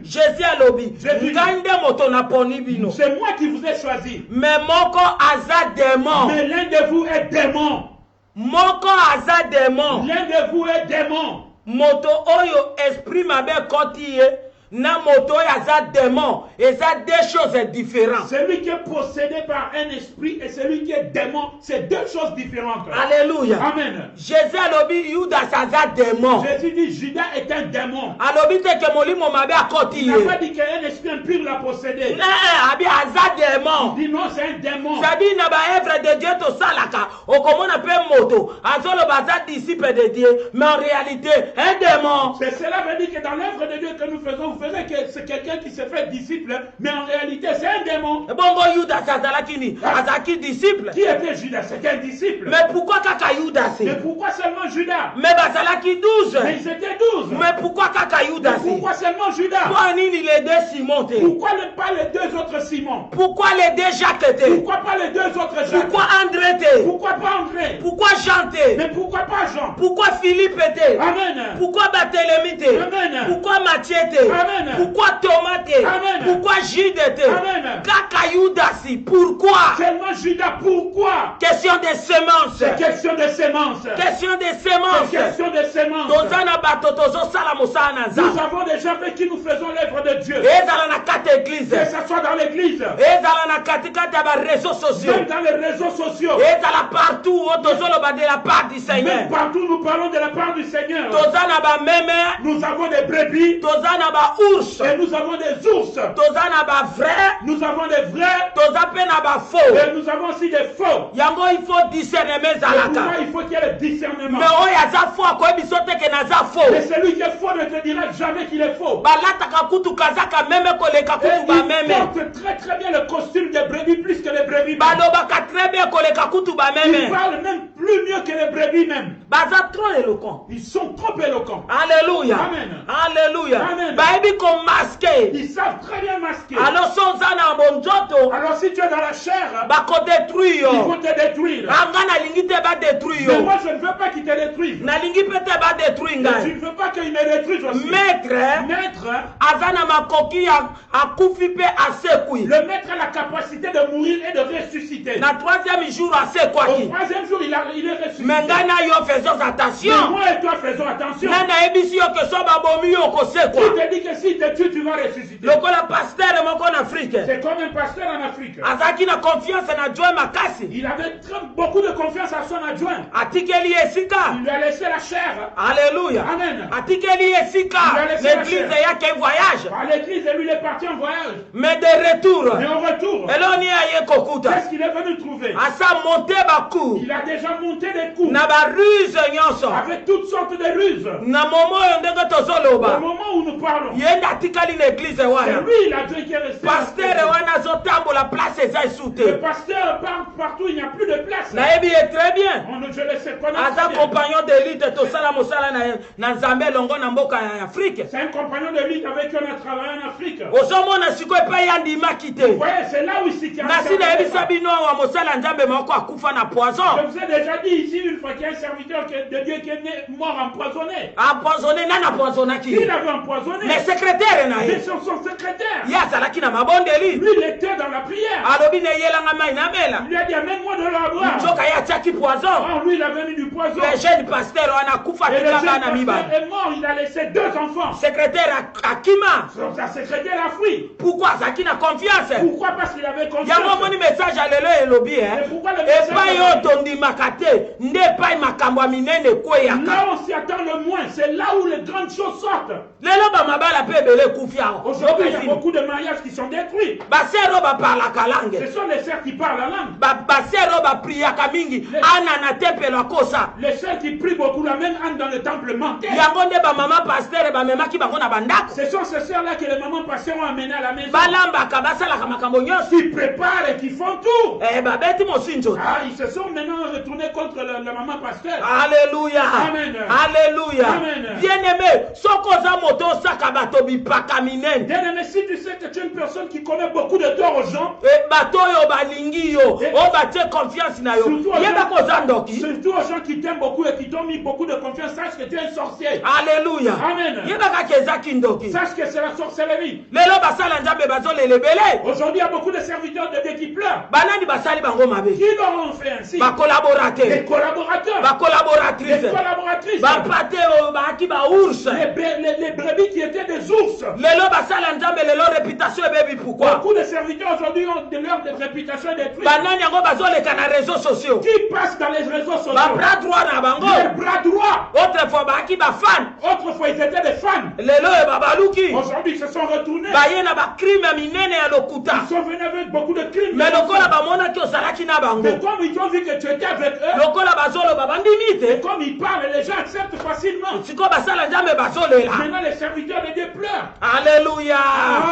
Jésus alobi. Jésus dit. Ngai nde moto naponi bino. c'est moi qui vous ai choisi. Mais moko aza démon. Mais l'un de vous est démon. Moko aza démon. L'un de vous est démon. Moto oyo esprit mabe koti ye. Na moto oyo aza démon. Eza deux choses différentes. Celui qui est possédé par un esprit et celui qui est démon, c'est deux choses différentes. Alléluia. Amen. Jésus alobi Judas aza démon. Jésus dit, Judas est un démon. Alobi te ke molimo mabe akoti Il n'a ye. pas dit qu'un esprit impur l'a possédé. Abi aza démon. Il dit non, c'est un démon. C'est-à-dire na baœuvre de Dieu tosalaka okomona mpe moto azoloba aza disciple de Dieu mais en réalité un démon. C'est cela veut dire que dans l'œuvre de Dieu que nous faisons, vous verrez que c'est quelqu'un qui se fait disciple, mais en réalité, c'est un démon. Bongo Judas azalaki ni azaki disciple. Qui était Judas? C'était un disciple. Mais pourquoi kaka Judas? Mais pourquoi seulement Judas? Mais bazalaki 12. Mais ils étaient 12. Mais pourquoi kaka Judas? Mais pourquoi seulement Judas? Pourquoi nini les deux Simon te? Pourquoi pas les deux autres Simon? Pourquoi les deux Jacques te? Pourquoi pas les deux autres Jacques? Pourquoi André te? Pourquoi pas André? Pourquoi Jean te? Mais pourquoi pas Jean? Pourquoi Philippe te? Amen. Pourquoi Barthélemy te? Amen. Pourquoi Matthieu te? Amen. Pourquoi Thomas te? Amen. Pourquoi Jude te? Amen. Kaka Judas, pourquoi? Seulement Judas, pourquoi? Question de semences. C'est question de sémence. Question de semences. C'est question de sémence. Tozana bato tozosala mosala na Nous nzambe. avons des gens avec qui nous faisons l'œuvre de Dieu. Ezala na kati église. Que ce soit dans l'église, Ezala na katikati ya bareseaux sociaux. même dans les réseaux sociaux, Ezala partout où tozoloba de la part du Seigneur. même partout nous parlons de la part du Seigneur. Toza na bameme, Nous avons des brebis toza na baours, et nous avons des ours. toza na bavrais, Nous avons des vrais toza mpe na bafaux. et nous avons aussi des faux. Yango il faut discernement Et pour moi, ezalaka. il faut qu'il y ait le discernement. Mais oyo aza faux akoyebi so te ke naza faux. Mais celui qui est faux ne te dira jamais qu'il est faux. Balataka kutu kazaka meme koleka Et kutu bameme. il porte très très bien le costume des brebis plus que les brebis. Balobaka très bien koleka kutu Ils bameme. parlent même plus mieux que les brebis même. Baza trop éloquent. Ils sont trop éloquents. Alléluia. Amen. Alléluia. Amen. Bayebi komaske. Ils savent très bien masquer. Alors so oza na bonzoto Alors si tu es dans la chair, bakodétruire ils yo. vont te détruire. Anga nalingi te badétruire Mais yo. moi je ne veux pas qu'ils te détruisent. Nalingi mpe te badétruire Et tu ngai. ne veux pas qu'ils me détruisent aussi. Maître Maître, aza na makoki ya akufi mpe asekwi. le maître a la capacité de mourir et de ressusciter. Na troisième jour Au asekwaki. troisième jour, il est ressuscité. Me ngai na yo faisons Mais attention. moi et toi faisons attention. Ngai nayebisi yo ke so babomi yo Qui kosekwa. te dit que si te tue, tu vas ressusciter? Lokola pasteur moko na Afrique. C'est comme un pasteur en Afrique. Azalaki na confiance na Joe Makasi. Il avait beaucoup de confiance à son adjoint. Atikeli esika. Il lui a laissé la chair. Alléluia. Amen. Atikeli esika. Il a laissé la L'église chair. yake voyage. À l'église, et lui, il est parti en voyage. Mais de retour. Mais au retour, Eloni aye kokuta. qu'est-ce qu'il est venu trouver? Asa monte baku. Il a déjà monté des coups Na baruse nyonso. avec toutes sortes de ruses. Na momo oyo ndenge Au tozoloba. moment où nous parlons, Yenda atikali na église c'est wana. lui l'adjoint qui est resté. Pasteur wana azotambola place eza esu Le te. pasteur part partout, il n'y a plus de place. Nayebi ye très bien. Je le sais connaître Aza bien. compagnon d'élite tosala mosala na nzambe elongo na mboka ya Afrique. C'est un compagnon de lutte avec qui on a travaillé en Afrique. Ozomona sikoyo epai ya ndimaki te. Vous voyez, c'est là où ici qu'il y a un Nasi serviteur. nayebisa bino awa mosala nzambe moko akufa na Je poison. vous ai déjà dit ici une fois qu'il y a un serviteur de Dieu qui est né, mort empoisonné. Apoisonné nani apoisonaki. Il avait empoisonné. Mais secrétaire na Mais ye. son secrétaire, Ye azalaki na mabondeli. lui, il était dans la prière. Alobi na eyelanga mai namela. Il lui a dit, amène-moi de la boire. Nzoka ye atiaki poison. Or, lui, il avait mis du poison. Le jeune pasteur wana akufa Et le tika jeune bana pasteur mibale. est mort, il a laissé 2 enfants. Secrétaire akima. Donc, sa secrétaire a fui. Pourquoi azalaki na confiance? Pourquoi? Parce qu'il avait confiance. Yango moni message ya lelo elobi Et pourquoi le message epai oyo tondimaka te nde epai makambo ya minene ekweyaka. Là, on s'y attend le moins. C'est là où les grandes choses sortent. Lelo bamabala mpe ebele ekufi awa. Aujourd'hui, il y a beaucoup de mariages qui sont détruits. basere oyo baparlaka langue. Ce sont les sœurs qui parlent la langue. basere oyo bapriaka mingi ana na tempelo akosa. Les sœurs qui prient beaucoup, la même âne dans le temple manquait. Yango nde bamama pastere bamemaki bango na bandako. Ce sont ces sœurs-là que les mamans pasteurs ont amenées à la maison. balambaka basalaka makambo nyonso. Qui préparent et qui font tout. babeti mosinzo. Ah, ils se sont maintenant retournés contre la maman pasteur. Alléluia. Amen. Alléluia. Amen. Bien-aimé, soko oza moto osaka bato bipaka minene. Bien-aimé, si tu sais que tu es une personne qui commet beaucoup de tort aux gens, bato oyo balingi yo oyo batie confiance na yo yeba koza ndoki. surtout aux gens qui t'aiment beaucoup et qui t'ont mis beaucoup de confiance, sache que tu es un sorcier. Alléluia. Amen. Yeba kaka ezaki ndoki. Sache que c'est la sorcellerie. lelo basala nzambe bazolela ebele. Aujourd'hui, il y a beaucoup de serviteurs de Dieu qui pleurent. banani basali bango mabe. Qui leur ont fait ainsi? Des bakolaborateur, collaborateurs, des bakolaboratrice, collaboratrices, bapate oyo baaki baours. les brebis qui étaient des ours. lelo basala nzambe lelo réputation ebebi pourquoi. Beaucoup de serviteurs aujourd'hui ont de leur réputation détruite. banani yango bazoleka na réseaux sociaux. Qui passent dans les réseaux sociaux? babras droit na bango. Les bras droits. autrefois baaki bafan. Autrefois, ils étaient des fans. lelo oyo babaluki. Aujourd'hui, ils se sont retournés. baye na bacrime ya minene ya lokuta. Ils sont venus avec beaucoup de crimes. mais lokola bamonaki ozalaki na bango. Mais comme ils ont vu que tu étais avec avec eux. lokola bazolo babandimi Et te comme ils parlent, les gens acceptent facilement. siko basala nzambe bazolela. Maintenant, les serviteurs de Dieu pleurent. Alléluia.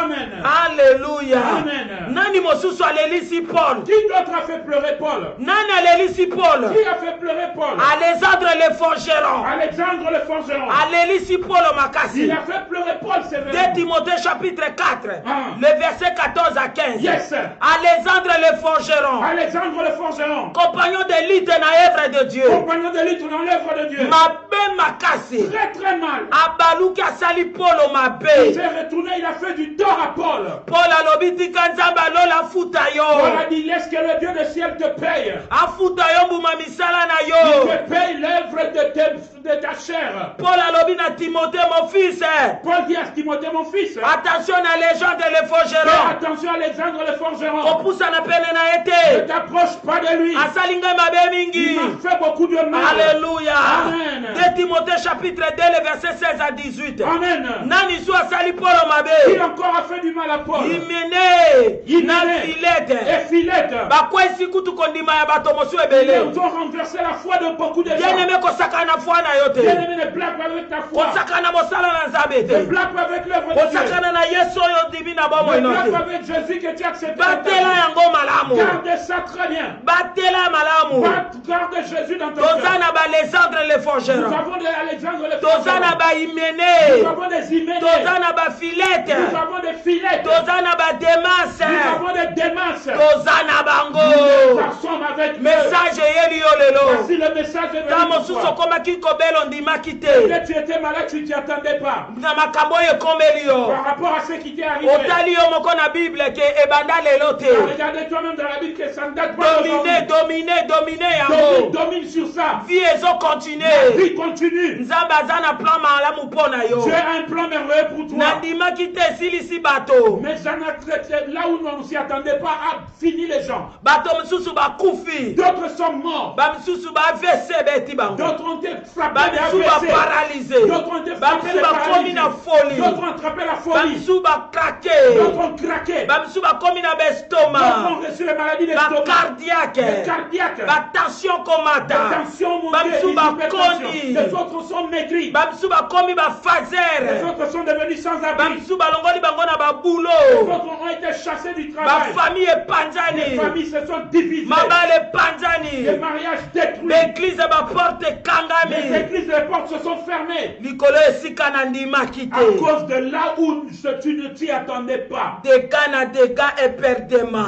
Amen. Alléluia. Amen. Nani mosusu alelisi Paul? Qui d'autre a fait pleurer Paul? Nani alelisi Paul? Qui a fait pleurer Paul? Alexandre le forgeron. Alexandre le forgeron. Alelisi Paul makasi. Il a fait pleurer Paul 2 sévèrement. Timothée chapitre 4, Ah. le verset 14 à 15. Yes. Alexandre le forgeron, Alexandre le forgeron. compagnon d'élite na œuvre de Dieu. Compagnon de lutte dans l'œuvre de Dieu. Mabe makasi. Très très mal. Abaluki asali Paul Il mabe. s'est retourné, il a fait du tort à Paul. Paul alobi tika nzambe alola afuta Paul a yo. dit, laisse que le Dieu du ciel te paye. Afuta yo mbuma misala na Il yo. te paye l'œuvre de ta chair. Paul alobi na Timothée mon fils. Paul dit à Timothée, mon fils, Attention na légende le fais forgeron. attention à Alexandre le forgeron. Kopusa na pene na Ne ete. t'approche pas de lui. Asali ngai mabe Il mingi. m'a fait beaucoup de mal. Alléluia. Amen. 2 Timothée chapitre 2, le verset 16 à 18. Amen. Nani su asali Paul Il mabe. encore a fait du mal à Paul. Imene na Hyménée Filete. et Philette. Bakwesi kutu kondima ya bato mosu Ils ebele. ont renversé la foi de beaucoup de gens. Bien-aimé kosaka na foi na yo te. Bien-aimé, ne blague pas avec ta foi. Kosaka na mosala na nzambe Ne te. blague pas avec l'œuvre de Dieu. Kosaka na Yesu oyo ndimi na bomoi Ne no blague pas te. avec Jésus que tu as accepté. Batela yango malamu. Garde ça très bien. Batela malamu. Garde Jésus dans ton Toza cœur. na balexandre le Nous forgeron. avons des Alexandre le Toza na forgeron. Nous baimene. avons des Hyménées. Toza na bafilete. Nous avons des Philettes. Toza na bademase. Nous avons des Démas. Toza na Nous bango. passons avec eux. Message eyeli yo lelo. Voici le message de Ta mosusu toi. okomaki kobela ondimaki te. Peut-être tu étais malade, tu ne t'y attendais pas. Na makambo oyo ekomeli yo. Par rapport à ce qui t'est arrivé. Otali yo moko na bible ke ebanda lelo te. Regardez toi-même dans la Bible que ça ne date pas Domine, d'aujourd'hui. domine yango. Domine sur ça. Vie ezo La continue. vie continue. Nzambe aza na plan malamu mpo na yo. Dieu a un plan merveilleux pour toi. Nandimaki te esilisi bato. Mais ça n'a traité là où on ne s'y attendait pas, a fini les gens. Bato mosusu bakufi. D'autres sont morts. Bamisusu ba AVC beti bango. D'autres ont été frappés Bamisu des ba AVC. paralysé. D'autres ont été frappés Bamisu de ba komi paralysie. na folie. D'autres ont attrapé la folie. Bamisu ba craqué. D'autres ont craqué. Bamisu ba komi na D'autres bestoma. ont reçu les maladies Ba d'estomac. cardiaque. Les cardiaques. Ba tension Les komata. tensions montées. Bamisu Les ba hypertensions. koni. Les autres sont maigris. Bamisu ba komi ba Les fazer. autres sont devenus sans abri. Bamisu ba longoli bango na ba Les boulot. autres ont été chassés du Ba travail. famille Les epanzani. familles se sont divisées. Mabale Les epanzani. mariages détruits. L'église ba porte Les kangami. églises, les portes se sont fermées. Likolo esika na ndimaki À te. cause de là où tu ne t'y attendais pas. Dégâts na dégâts et perdement.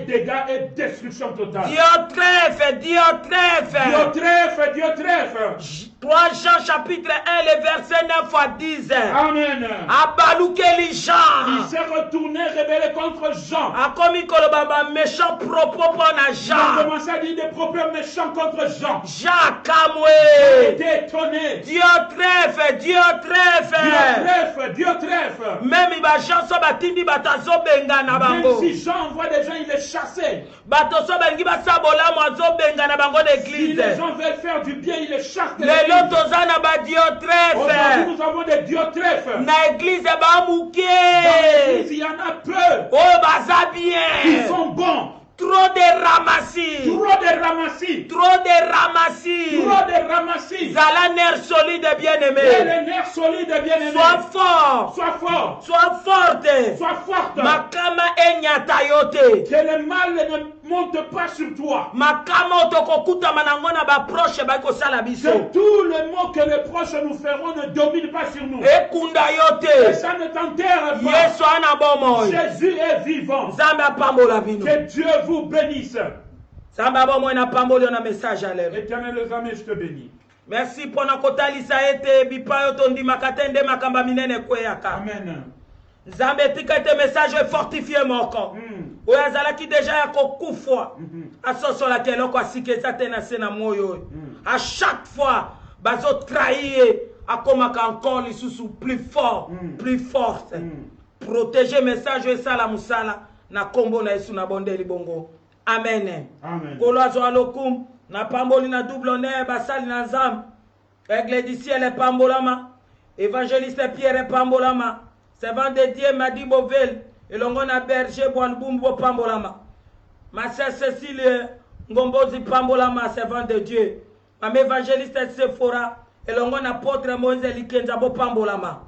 Dégâts et destruction totale. Dieu trèfle, Dieu trèfle. Dieu trèfle. 3 Jean chapitre 1, le verset 9 à 10. Amen. Abalukeli Il Jean. s'est retourné, rebellé contre Jean. Akomi koloba ba méchant propos pour na Il a Jean. commencé à dire des propos méchants contre Jean. Jean Il Kamwe. était étonné. Dieu trèfle, Dieu trèfle. Dieu trèfle. Même ba Jean so batindi batazo benga na Même bango. si Jean envoie des gens, il les chassait. Bato so bengi basabola mwazo benga na bango Si d'église. les gens veulent faire du bien, il les chasse. de Lelo l'église. toza na ba Dieu Aujourd'hui, trèfle. nous avons des diotrèphes. Na église Dans bamuke. l'église, il y en a peu. Oh baza Ils bien. sont bons. Trop de ramassis. Trop de ramassis. Trop de ramassis. Trop de ramassis. Zala nerf solide Et bien-aimé. les nerfs solides, bien aimés. Sois fort. Sois fort. Sois forte. Sois forte. Makama enyata yote. Que le mal ne monte pas sur toi. Makama otokokuta manango na baproche bakosala biso. Que tout le mot que les proches nous feront ne domine pas sur nous. Ekunda Et yote. ça ne t'enterre pas. Yesu ana bomoi. Jésus est vivant. Nzambe apambola bino. Que Dieu vous bénisse. Nzambe bomoi na pamboli na message à l'air. Éternel les amis, je te bénis. Merci mpona kotalisa ete bipayo tondimaka te nde makamba minene ekweyaka. Amen. Nzambe etika ete message efortifie moko. Oyo azalaki deja ya kokufwa. Asosolaki eloko asika eza te na se na moyo oyo. À chaque fois bazotrahir akomaka encore lisusu plus fort, plus forte. Protéger message oyo esala mosala na kombo na Yesu na bondeli bongo. Amen. Amen. Kolo azwa lokumu na pamboli na double honneur basali na Nzambe. Aigle du ciel epambolama. Évangéliste Pierre epambolama. Servant de Dieu Madi Bovel. Elongo na berger Boanbumbo pambolama. Ma sœur Cécile Ngombozi pambolama, servant de Dieu. Mam évangéliste Sephora, elongo na apôtre Moïse Likenza bo pambolama.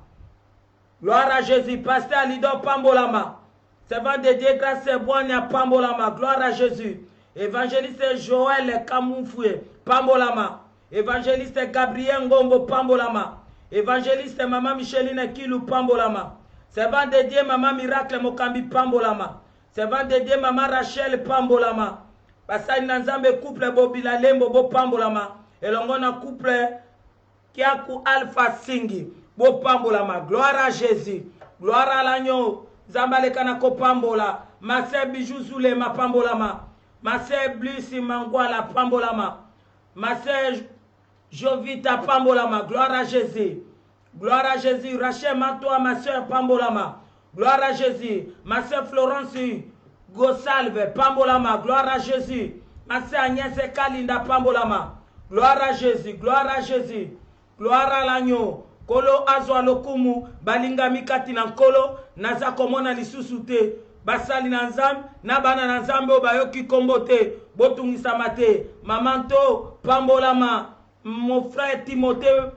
Gloire à Jésus, pasteur Alidor pambolama. Servant de Dieu, grâce et bonne à pambolama. Gloire à Jésus. Évangéliste Joël Kamoufoué, pambolama. Évangéliste Gabriel Ngombo, pambolama. Évangéliste Maman Micheline Kilou, pambolama. Servant de Dieu, Maman Miracle Mokambi, pambolama. Servant de Dieu, Maman Rachel, pambolama. Pasai Nanzambe couple Bobila Lembo, bo pambolama. Et l'on couple Kiaku Alpha Singi, bo pambolama. Gloire à Jésus. Gloire à l'agneau. Zambale Kanako pambola. Masse Bijou Zoule, ma pambolama. Masse Blissi Mangwala, pambolama. Masse Jovita pambolama. Gloire à Jésus. Gloire à Jésus. Rachel Mantoa, ma soeur pambolama. Gloire à Jésus. Ma soeur Florence Gossalve pambolama. Gloire à Jésus. Ma soeur Agnès Kalinda pambolama. Gloire à Jésus. Gloire à Jésus. Gloire à l'agneau. Kolo azwa lokumu balinga mikati na nkolo naza komona lisusu te basali na nzambe na bana na nzambe obayoki kombo te botungisa te mamanto pambolama mon frère Timothée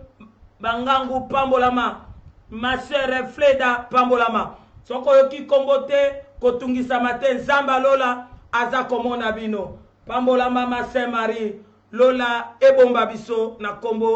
Bangangu pambolama ma sœur Fleda pambolama soko yoki kombo te kotungisa te nzamba lola aza komona bino pambolama ma sœur Marie lola ebomba biso na kombo